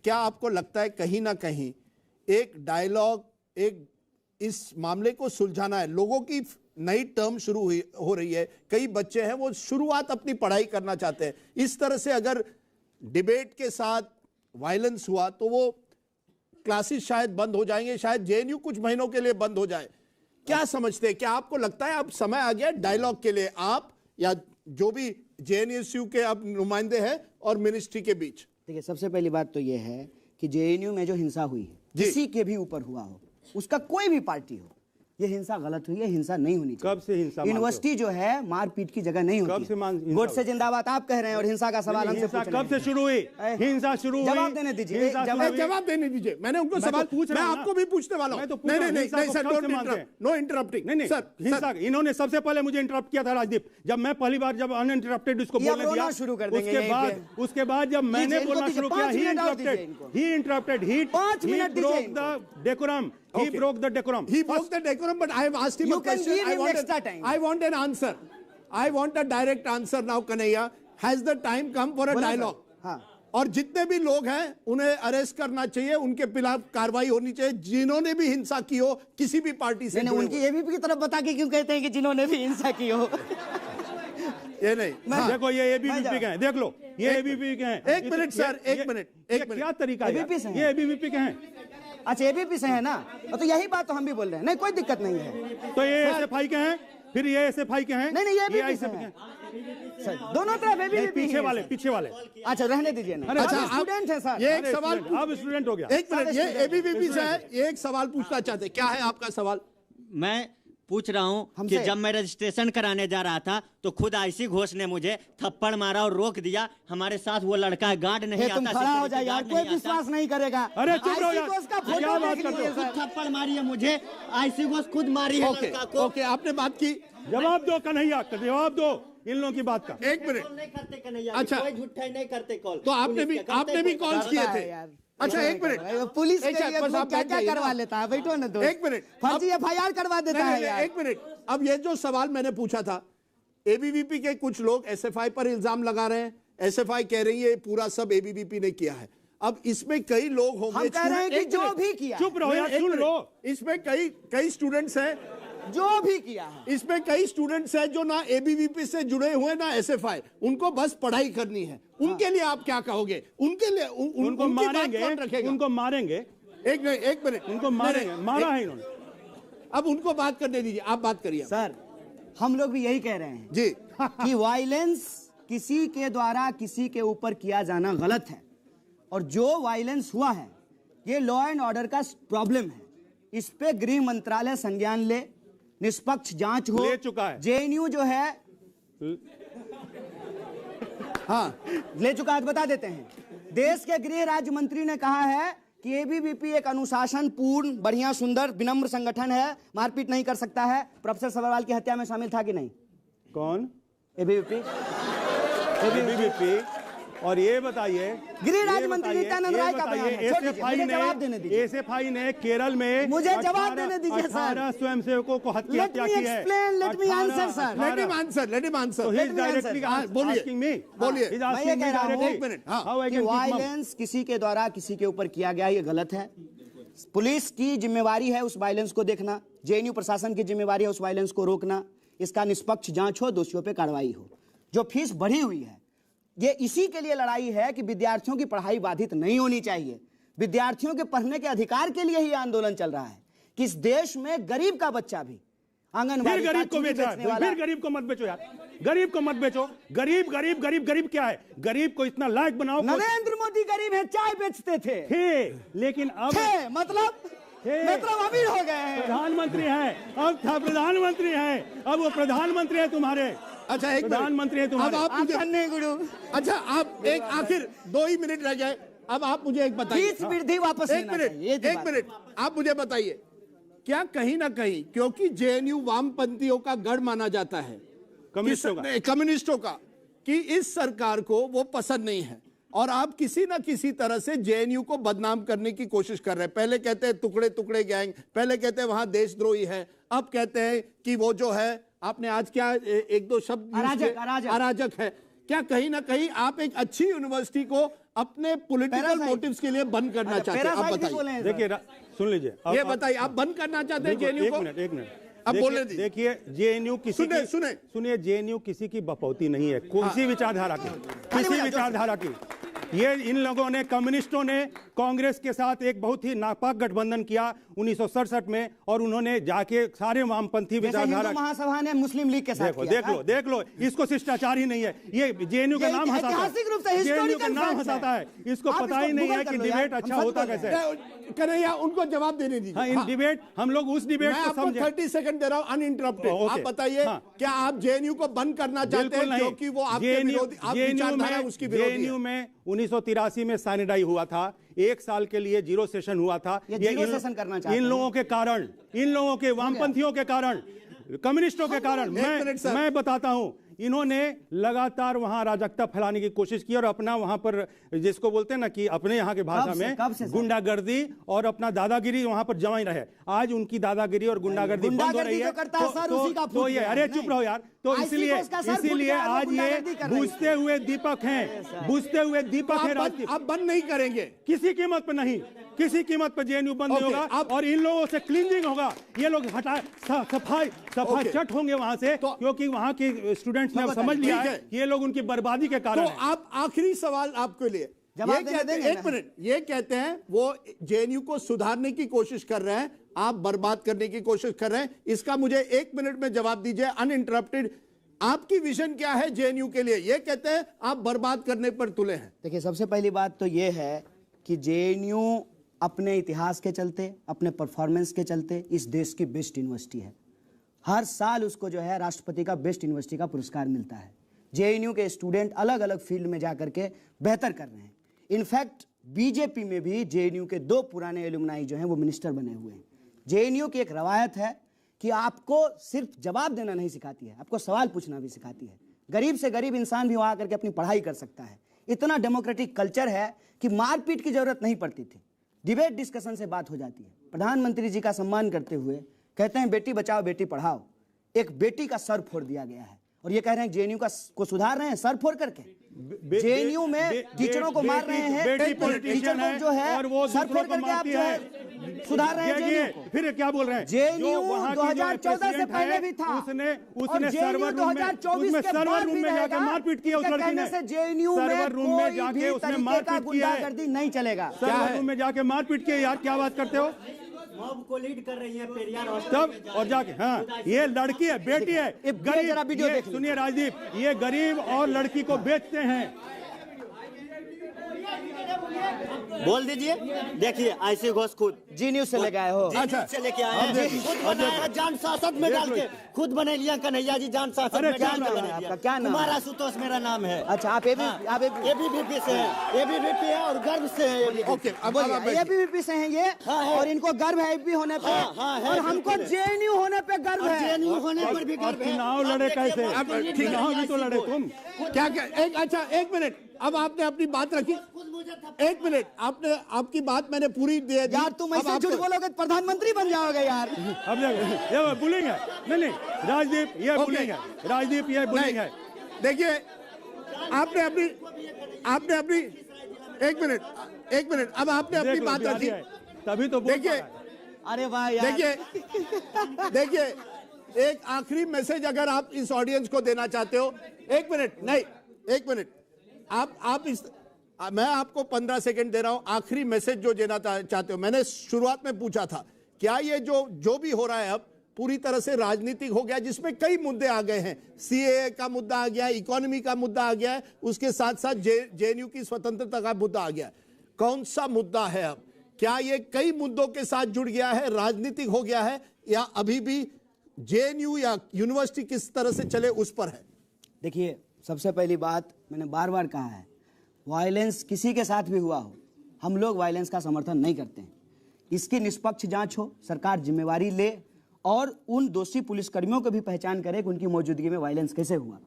क्या आपको लगता है कहीं ना कहीं एक डायलॉग, एक इस मामले को सुलझाना है? लोगों की नई टर्म शुरू हो रही है, कई बच्चे हैं वो शुरुआत अपनी पढ़ाई करना चाहते हैं। इस तरह से अगर डिबेट के साथ वायलेंस हुआ तो वो क्लासेस शायद बंद हो जाएंगे, शायद जेएनयू कुछ महीनों के लिए बंद हो जाए। क्या समझते हैं? क्या आपको लगता है अब समय आ गया डायलॉग के लिए, आप या जो भी जेएनयू के अब नुमाइंदे हैं और मिनिस्ट्री के बीच? देखिए, सबसे पहली बात तो यह है कि जेएनयू में जो हिंसा हुई है, जी। किसी के भी ऊपर हुआ हो, उसका कोई भी पार्टी हो, ये हिंसा गलत हुई है, हिंसा नहीं होनी चाहिए। कब से हिंसा मानते हो? यूनिवर्सिटी जो है मारपीट की जगह नहीं कब होती से हिंसा गोड से जिंदाबाद आप कह रहे हैं और हिंसा का सवाल हमसे हिंसा पूछ रहे कब से हैं। शुरू हुई? हिंसा शुरू हुई। जवाब देने दीजिए। हिंसा शुरू हुई। जवाब देने दीजिए। मैंने उनको मैं तो सवाल पूछ मैं रहा हूं आपको ना। भी पूछने वाला हूं। मैं तो पूछ नहीं रहा नहीं हूं, नहीं हिंसा नहीं को सर, कब डोंट से मानते हैं? Interrupt, no interrupting. नहीं सर, हिंसा इन्होंने सबसे पहले मुझे इंटरप्ट किया था राजदीप, जब मैं पहली बार जब अनइंटरप्टेड उसको ये अब बोलने दिया। रोना शुरू कर देंगे यहीं उसके बाद जब मैंने दीजिए, इनको बोलना दीजिए, शुरू किया, 5 मिनट और दीजिए इनको। ही इंटरप्टेड, ही 5 मिनट दीजिए broke इनको। the decorum. He Okay. broke the decorum. He broke the decorum, but I have asked him You a can question. give him extra time. I want an answer. I want a direct answer now, Kanhaiya. Has the time come for a बोलो sir. dialogue? हाँ। और जितने भी लोग हैं उन्हें arrest करना चाहिए, उनके खिलाफ कार्रवाई होनी चाहिए, जिन्होंने भी हिंसा की हो किसी भी पार्टी से नहीं, जुड़े उनकी हुए। एबीपी की तरफ बता के क्यों कहते हैं कि जिन्होंने भी हिंसा की हो? ये नहीं। मैं- देखो ये मैं एबीवीपी जा- के हैं, देख लो ये एबीवीपी के हैं। एक मिनट सर, एक मिनट, एक ये मिनट। क्या तरीका है ABP से यार? हैं। ये एबीवीपी के हैं। अच्छा, एबीपी से है ना, तो यही बात तो हम भी बोल रहे हैं। नहीं, कोई दिक्कत नहीं है तो ये एसएफआई के हैं, फिर ये एसएफआई के हैं। नहीं, नहीं, ये ABP AICP से के हैं। हैं। सर, दोनों तरफ नहीं, एबीपी पीछे वाले, पीछे वाले। अच्छा, रहने दीजिए ना। अरे, अच्छा, अच्छा, स्टूडेंट है सर। ये एक अरे, सवाल स्टूडेंट, अब स्टूडेंट हो गया। एक मिनट, ये एबीवीपी से है, ये एक सवाल पूछना चाहते हैं। क्या है आपका सवाल? मैं पूछ रहा हूँ कि हमसे? जब मैं रजिस्ट्रेशन कराने जा रहा था तो खुद आईसी घोष ने मुझे थप्पड़ मारा और रोक दिया। हमारे साथ वो लड़का है, गार्ड नहीं हे, आता, तुम खड़ा हो सिक्योरिटी जाए यार, गार्ड कोई नहीं आता। विश्वास नहीं करेगा। अरे, चुप रहो IC यार। को उसका क्या फोटो बात देख करते लीजिए हो? खुद सर। थप्पड़ मारी है मुझे, आईसी घोष खुद मारी है ओके लड़का को। ओके, आपने बात की। जवाब दो कन्हैया, जवाब दो इन लोगों की बात का। एक मिनट। कॉल नहीं करते कन्हैया, अच्छा। कोई झूठा नहीं करते कॉल। तो आपने भी कॉल किए करता थे? है यार। अच्छा, ऐसा एक नहीं मिनट। कर रहा है। पुलिस एक के सेकंड, लिए बस आप क्या बैठ क्या जाइए करवा ना। लेता है, बैठो ना दो। एक मिनट। फर्जी एफआईआर करवा देता नहीं, है नहीं, यार। एक मिनट। अब ये जो सवाल मैंने पूछा था, एबीवीपी के कुछ लोग एसएफआई पर इल्जाम लगा रहे हैं, एसएफआई कह रही है पूरा सब एबीवीपी ने किया है। अब इसमें कई लोग होंगे, हम कह रहे हैं कि एक जो मिनट, भी किया, चुप रहो यार, सुन लो। इसमें कई स्टूडेंट्स हैं, जो भी किया है, इसमें कई स्टूडेंट्स हैं जो ना एबीवीपी से जुड़े हुए ना एसएफआई, उनको बस पढ़ाई करनी है। उनके लिए आप क्या कहोगे? उनके लिए उनको उनकी बात मारेंगे, कौन रखेगा? उनको मारेंगे, एक मिनट उनको मारेंगे, मारा है इन्होंने। अब उनको बात करने दीजिए, आप बात करिए सर हम लोग भी यही कह रहे हैं जी कि वायलेंस किसी के द्वारा किसी के ऊपर किया जाना गलत है, और जो वायलेंस हुआ है ये लॉ एंड ऑर्डर का प्रॉब्लम है। इस पे गृह मंत्रालय संज्ञान ले, निष्पक्ष जांच हो। ले चुका है। जेएनयू जो है हाँ ले चुका है, तो बता देते हैं। देश के गृह राज्य मंत्री ने कहा है कि एबीवीपी एक अनुशासन पूर्ण, बढ़िया, सुंदर, विनम्र संगठन है, मारपीट नहीं कर सकता है। प्रोफेसर सभरवाल की हत्या में शामिल था कि नहीं? कौन? एबीवीपी। एबीवीपी। और ये बताइए, गृह राज्य मंत्री नित्यानंद राय का बयान है। छोड़ दीजिए, मुझे जवाब देने दीजिए। एसएफआई ने केरल में मुझे जवाब देने दीजिए सर। 18 स्वयंसेवकों को हत्या Let me की है। explain, let me answer, sir. let him answer So he is directly बोलिए asking me. बोलिए He is मैं ये asking me कह रहा हूं, directly. एक मिनट, हाँ, How I कि can keep mum? वायलेंस किसी के द्वारा किसी के ऊपर किया गया ये गलत है। पुलिस की जिम्मेवारी है उस वायलेंस को देखना, जेएनयू प्रशासन की जिम्मेवारी है उस वायलेंस को रोकना, इसका निष्पक्ष जांच हो, दोषियों पे कार्रवाई हो। जो फीस बढ़ी हुई है ये इसी के लिए लड़ाई है कि विद्यार्थियों की पढ़ाई बाधित नहीं होनी चाहिए। विद्यार्थियों के पढ़ने के अधिकार के लिए ही आंदोलन चल रहा है कि इस देश में गरीब का बच्चा भी आंगनबाड़ी फिर गरीब को बेचा, फिर गरीब को मत बेचो यार, गरीब को मत बेचो। गरीब गरीब गरीब गरीब क्या है? गरीब को इतना लायक बनाओ। नरेंद्र मोदी गरीब है, चाय बेचते थे, लेकिन अब मतलब अमीर हो गए हैं। प्रधानमंत्री है, अब था प्रधानमंत्री है, अब वो प्रधानमंत्री है तुम्हारे। अच्छा एक प्रधानमंत्री है तुम्हारे। अब आप मुझे गुरु, अच्छा आप एक आखिर 2 ही मिनट रह गए, अब आप मुझे एक बताइए। फीस वृद्धि वापस एक मिनट आप मुझे बताइए, क्या कहीं ना कहीं क्योंकि जेएनयू वामपंथियों का गढ़ माना जाता है, कम्युनिस्टों का, कि इस सरकार को वो पसंद नहीं है और आप किसी ना किसी तरह से जेएनयू को बदनाम करने की कोशिश कर रहे हैं। पहले कहते हैं टुकड़े टुकड़े गैंग, पहले कहते हैं वहां देशद्रोही है, अब कहते हैं कि वो जो है, आपने आज क्या एक दो शब्द अराजक है। क्या कहीं ना कहीं आप एक अच्छी यूनिवर्सिटी को अपने पॉलिटिकल मोटिव्स के लिए बंद करना चाहते हैं? आप बताइए। देखिए सुन लीजिए, ये बताइए, आप बंद करना चाहते हैं जेएनयू को? एक मिनट अब बोलने दीजिए। देखिए जेएनयू किसी की, सुनिए, जेएनयू किसी की बपौती नहीं है, किसी विचारधारा की, किसी विचारधारा की। ये इन लोगों ने, कम्युनिस्टों ने कांग्रेस के साथ एक बहुत ही नापाक गठबंधन किया 1967 में, और उन्होंने जाके सारे वामपंथी विचारधारा, महासभा ने मुस्लिम लीग के साथ देख लो, इसको शिष्टाचार ही नहीं है। ये जेएनयू का नाम हंसाता है, जेएनयू का नाम हंसाता है, इसको पता ही नहीं है कि डिबेट अच्छा होता कैसे। कन्हैया उनको जवाब देने दीजिए। हाँ, इन डिबेट हम लोग उस डिबेट को समझे। 30 सेकंड दे रहा हूं अनइंटरप्टेड। आप बताइए, क्या आप जेएनयू को बंद करना चाहते हैं क्योंकि वो आपके विरोधी, आप विचारधारा उसकी विरोधी है? जेएनयू में 1983 में साइनेडाई हुआ था, 1 साल के लिए जीरो सेशन हुआ था। ये इन लोगों के कारण, इन लोगों के वामपंथियों के कारण, कम्युनिस्टों के कारण, मैं बताता हूं, इन्होंने लगातार वहां अराजकता फैलाने की कोशिश की और अपना वहां पर, जिसको बोलते हैं ना कि अपने यहाँ की भाषा में गुंडागर्दी और अपना दादागिरी वहां पर जमा ही रहे। आज उनकी दादागिरी और गुंडागर्दी बंद हो रही है, तो ये, अरे चुप रहो यार। तो इसीलिए आज ये बुझते हुए दीपक हैं, बुझते हुए दीपक हैं। आप बंद नहीं करेंगे किसी कीमत पर नहीं, किसी कीमत पर जेएनयू बंद नहीं होगा, और इन लोगों से क्लींजिंग होगा। ये लोग सफाई चट होंगे वहां से, क्योंकि वहां के स्टूडेंट्स ने समझ लिया है ये लोग उनकी बर्बादी के कारण। तो आप, आखिरी सवाल आपके लिए, एक मिनट, ये कहते हैं वो जेएनयू को सुधारने की कोशिश कर रहे हैं, आप बर्बाद करने की कोशिश कर रहे हैं। इसका मुझे 1 मिनट में जवाब दीजिए अनइंटरप्टेड। आपकी विजन क्या है जेएनयू के लिए? ये कहते हैं आप बर्बाद करने पर तुले हैं। देखिए, सबसे पहली बात तो ये है कि जेएनयू अपने इतिहास के चलते, अपने परफॉर्मेंस के चलते इस देश की बेस्ट यूनिवर्सिटी है। हर साल उसको जो है राष्ट्रपति का बेस्ट यूनिवर्सिटी का पुरस्कार मिलता है। जेएनयू के स्टूडेंट अलग अलग फील्ड में जाकर के बेहतर कर रहे हैं। इनफैक्ट बीजेपी में भी जेएनयू के 2 पुराने एलुमनाई जो हैं वो मिनिस्टर बने हुए हैं। जेएनयू की एक रवायत है कि आपको सिर्फ जवाब देना नहीं सिखाती है, आपको सवाल पूछना भी सिखाती है। गरीब से गरीब इंसान भी वहाँ करके अपनी पढ़ाई कर सकता है। इतना डेमोक्रेटिक कल्चर है कि मारपीट की जरूरत नहीं पड़ती थी, डिबेट डिस्कशन से बात हो जाती है। प्रधानमंत्री जी का सम्मान करते हुए कहते हैं बेटी बचाओ बेटी पढ़ाओ। एक बेटी का सर फोड़ दिया गया है और ये कह रहे हैं जेएनयू को सुधार रहे हैं सर फोड़ करके। जेएनयू में टीचरों को मार रहे हैं, बेटी टीचर पॉलिटिशियन को है जो है और वो सर फोड़ दूसरों को करके आप मारती जो है। है सुधार रहे हैं ये जेएनयू को। फिर क्या बोल रहे हैं? जेएनयू जो वहाँ की जो 2014 से president पहले है, भी था। उसने और सर्वर रूम में 2024 के सर्वर बाद रूम भी में जाके रहेगा। मारपीट की है उस इसके लड़की कहने ने। से जेएनयू में सर्वर रूम में कोई जाके भी उसने तरीके का मारपीट की है। गुंडागर्दी नहीं चलेगा। सर्वर रूम में जाके मारपीट की है यार, क्या बात करते हो? मॉब को लीड कर रही है पेरियार तब और जाके हाँ, ये लड़की है, बेटी है, ये जरा वीडियो देख लीजिए। सुनिए राजदीप, ये गरीब और लड़की को बेचते हैं। बोल दीजिए। देखिए आईसी घोष खुद जी न्यूज से लेके आए हो। अच्छा। से लेके आए हैं। खुद बनाया जान सांसद में डाल के, खुद बने लिया कन्हैया जी जान सांसद अरे में क्या डाल के नाम है बने आपका? लिया। क्या नाम है? कुमार आशुतोष मेरा नाम है। अच्छा, आप एबीवीपी से है, एबीवीपी है और गर्व से है ABVP। ओके, अब आप बैठिए। एबीवीपी से हैं ये, हाँ, है। और इनको गर्व है एबी होने पे, हाँ, है, और हमको बिल्कुल है। जेएनयू होने पे गर्व है। जेएनयू होने पर भी और गर्व है। चुनाव लड़े कैसे? अब ठीक है। चुनाव भी तो लड़े तुम। क्या क्या एक अच्छा एक मिनट, अब आपने अपनी बात रखी, एक मिनट, आपने आपकी बात मैंने पूरी दे दी। यार तुम अब ऐसे आपको- झूठ बोलोगे तो प्रधानमंत्री बन जाओगे यार। अब ये बुलिंग है। नहीं राजदीप, ये ओके। बुलिंग है। राजदीप, ये बुलिंग है। देखिए, आपने अपनी एक मिनट, अब आपने अपनी देख लो, बात बिहारी रखी। है, तभी तो बोल देखिए, पा रहा है। अरे वाह यार। देखिए, एक आखिरी मैसेज अगर आप इस ऑडियंस को देना चाहते हो, एक मिनट, आप इस, मैं आपको 15 सेकंड दे रहा हूं, आखिरी मैसेज जो देना चाहते हो। मैंने शुरुआत में पूछा था, क्या ये जो भी हो रहा है अब पूरी तरह से राजनीतिक हो गया, जिसमें कई मुद्दे आ गए हैं। सीएए का मुद्दा आ गया है, इकोनॉमी का मुद्दा आ गया है, उसके साथ साथ जेएनयू की स्वतंत्रता का मुद्दा आ गया है। कौन सा मुद्दा है अब? क्या ये कई मुद्दों के साथ जुड़ गया है, राजनीतिक हो गया है, या अभी भी जेएनयू या यूनिवर्सिटी किस तरह से चले उस पर है? देखिए, सबसे पहली बात मैंने बार बार कहा है, वायलेंस किसी के साथ भी हुआ हो, हम लोग वायलेंस का समर्थन नहीं करते हैं। इसकी निष्पक्ष जांच हो, सरकार जिम्मेवारी ले और उन दोषी पुलिसकर्मियों को भी पहचान करे कि उनकी मौजूदगी में वायलेंस कैसे हुआ,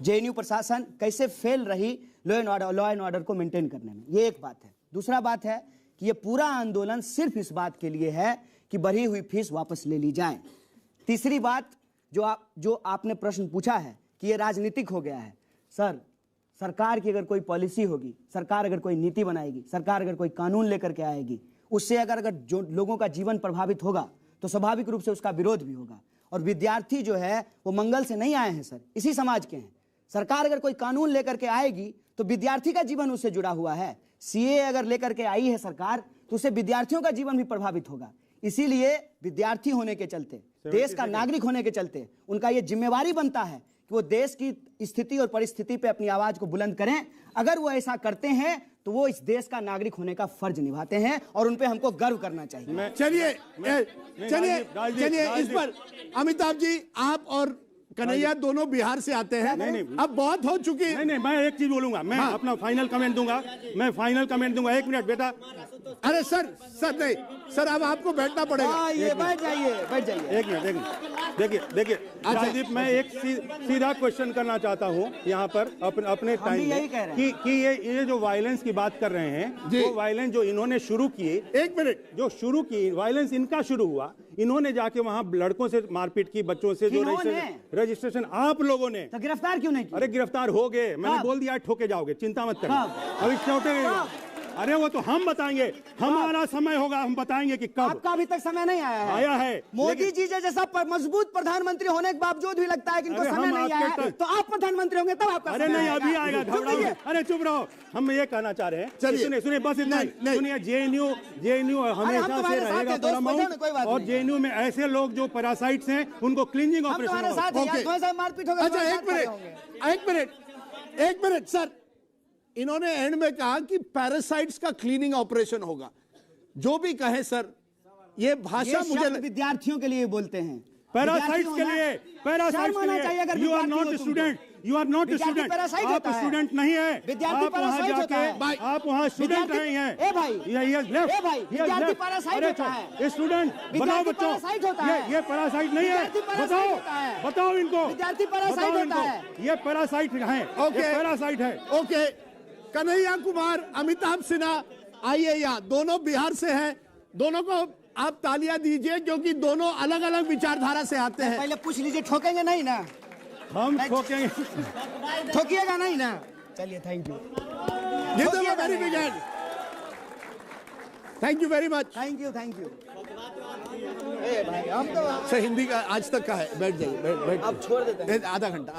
जेएनयू प्रशासन कैसे फेल रही लॉ एंड ऑर्डर को मेंटेन करने में। ये एक बात है। दूसरा बात है कि ये पूरा आंदोलन सिर्फ इस बात के लिए है कि बढ़ी हुई फीस वापस ले ली जाए। तीसरी बात जो आपने प्रश्न पूछा है कि ये राजनीतिक हो गया है, सर, सरकार की अगर कोई पॉलिसी होगी, सरकार अगर कोई नीति बनाएगी, सरकार अगर कोई कानून लेकर के आएगी, उससे अगर जो लोगों का जीवन प्रभावित होगा तो स्वाभाविक रूप से उसका विरोध भी होगा। और विद्यार्थी जो है वो मंगल से नहीं आए हैं सर, इसी समाज के हैं। सरकार अगर कोई कानून लेकर के आएगी तो विद्यार्थी का जीवन उससे जुड़ा हुआ है। सीए अगर लेकर के आई है सरकार तो उससे विद्यार्थियों का जीवन भी प्रभावित होगा। इसीलिए विद्यार्थी होने के चलते, देश का नागरिक होने के चलते उनका ये जिम्मेवारी बनता है कि वो देश की स्थिति और परिस्थिति पे अपनी आवाज को बुलंद करें। अगर वो ऐसा करते हैं तो वो इस देश का नागरिक होने का फर्ज निभाते हैं और उन पे हमको गर्व करना चाहिए। चलिए इस पर अमिताभ जी, आप और कन्हैया दोनों बिहार से आते हैं। नहीं, अब बहुत हो चुकी। नहीं, मैं एक चीज बोलूंगा, मैं अपना फाइनल कमेंट दूंगा। एक मिनट बेटा। अरे सर नहीं सर, अब आपको बैठना पड़ेगा। ये बैठ जाइए। एक मिनट, देखिए राजदीप, मैं एक सीधा क्वेश्चन करना चाहता हूँ यहाँ पर अपने टाइम में कि ये जो वायलेंस की बात कर रहे हैं, वो वायलेंस जो इन्होंने शुरू की, एक मिनट, जो शुरू की वायलेंस इनका शुरू हुआ, इन्होंने जाके वहाँ लड़कों से मारपीट की, बच्चों से जो रजिस्ट्रेशन आप लोगों ने, तो गिरफ्तार क्यों नहीं किया? अरे गिरफ्तार हो गए, मैंने बोल दिया ठोके जाओगे, चिंता मत करो, अभी छोटे। अरे वो तो हम बताएंगे, हमारा समय होगा, हम बताएंगे कि कब। आपका अभी तक समय नहीं आया है। मोदी जी जैसा मजबूत प्रधानमंत्री होने के बावजूद भी लगता है कि इनको समय नहीं आया है, तो आप प्रधानमंत्री होंगे तब आपका अरे नहीं, अभी आएगा, घबराओ। अरे चुप रहो, हम ये कहना चाह रहे हैं, सुनिए बस इतना, सुनिए, जेएनयू हमेशा से रहेगा पैरामाउंट, और जेएनयू में ऐसे लोग जो पैरासाइट्स हैं उनको क्लींजिंग ऑपरेशन। मारपीट होगा। अच्छा एक मिनट सर, इन्होंने एंड में कहा कि पैरासाइट्स का क्लीनिंग ऑपरेशन होगा। जो भी कहे सर, ये भाषा मुझे विद्यार्थियों के लिए बोलते हैं, पैरासाइट्स के लिए, यू आर नॉट स्टूडेंट, आप स्टूडेंट नहीं है, आप वहाँ जाके आप वहाँ स्टूडेंट नहीं है। स्टूडेंट बताओ बच्चों, ये पैरासाइट नहीं है, बताओ इनको, ये पैरासाइट है, पैरासाइट है। ओके, कन्हैया कुमार, अमिताभ सिन्हा, आइए यहाँ, दोनों बिहार से हैं, दोनों को आप तालियां दीजिए क्योंकि दोनों अलग अलग विचारधारा से आते हैं। पहले पूछ लीजिए, ठोकेंगे नहीं ना? हम ठोकेंगे, ठोकिएगा नहीं ना? चलिए thank you give them a very big hand. Thank you very much. Thank you भाई हम तो सर हिंदी का आज तक का है, बैठ जाइए, बैठ अब छोड़ देते हैं। आधा घंटा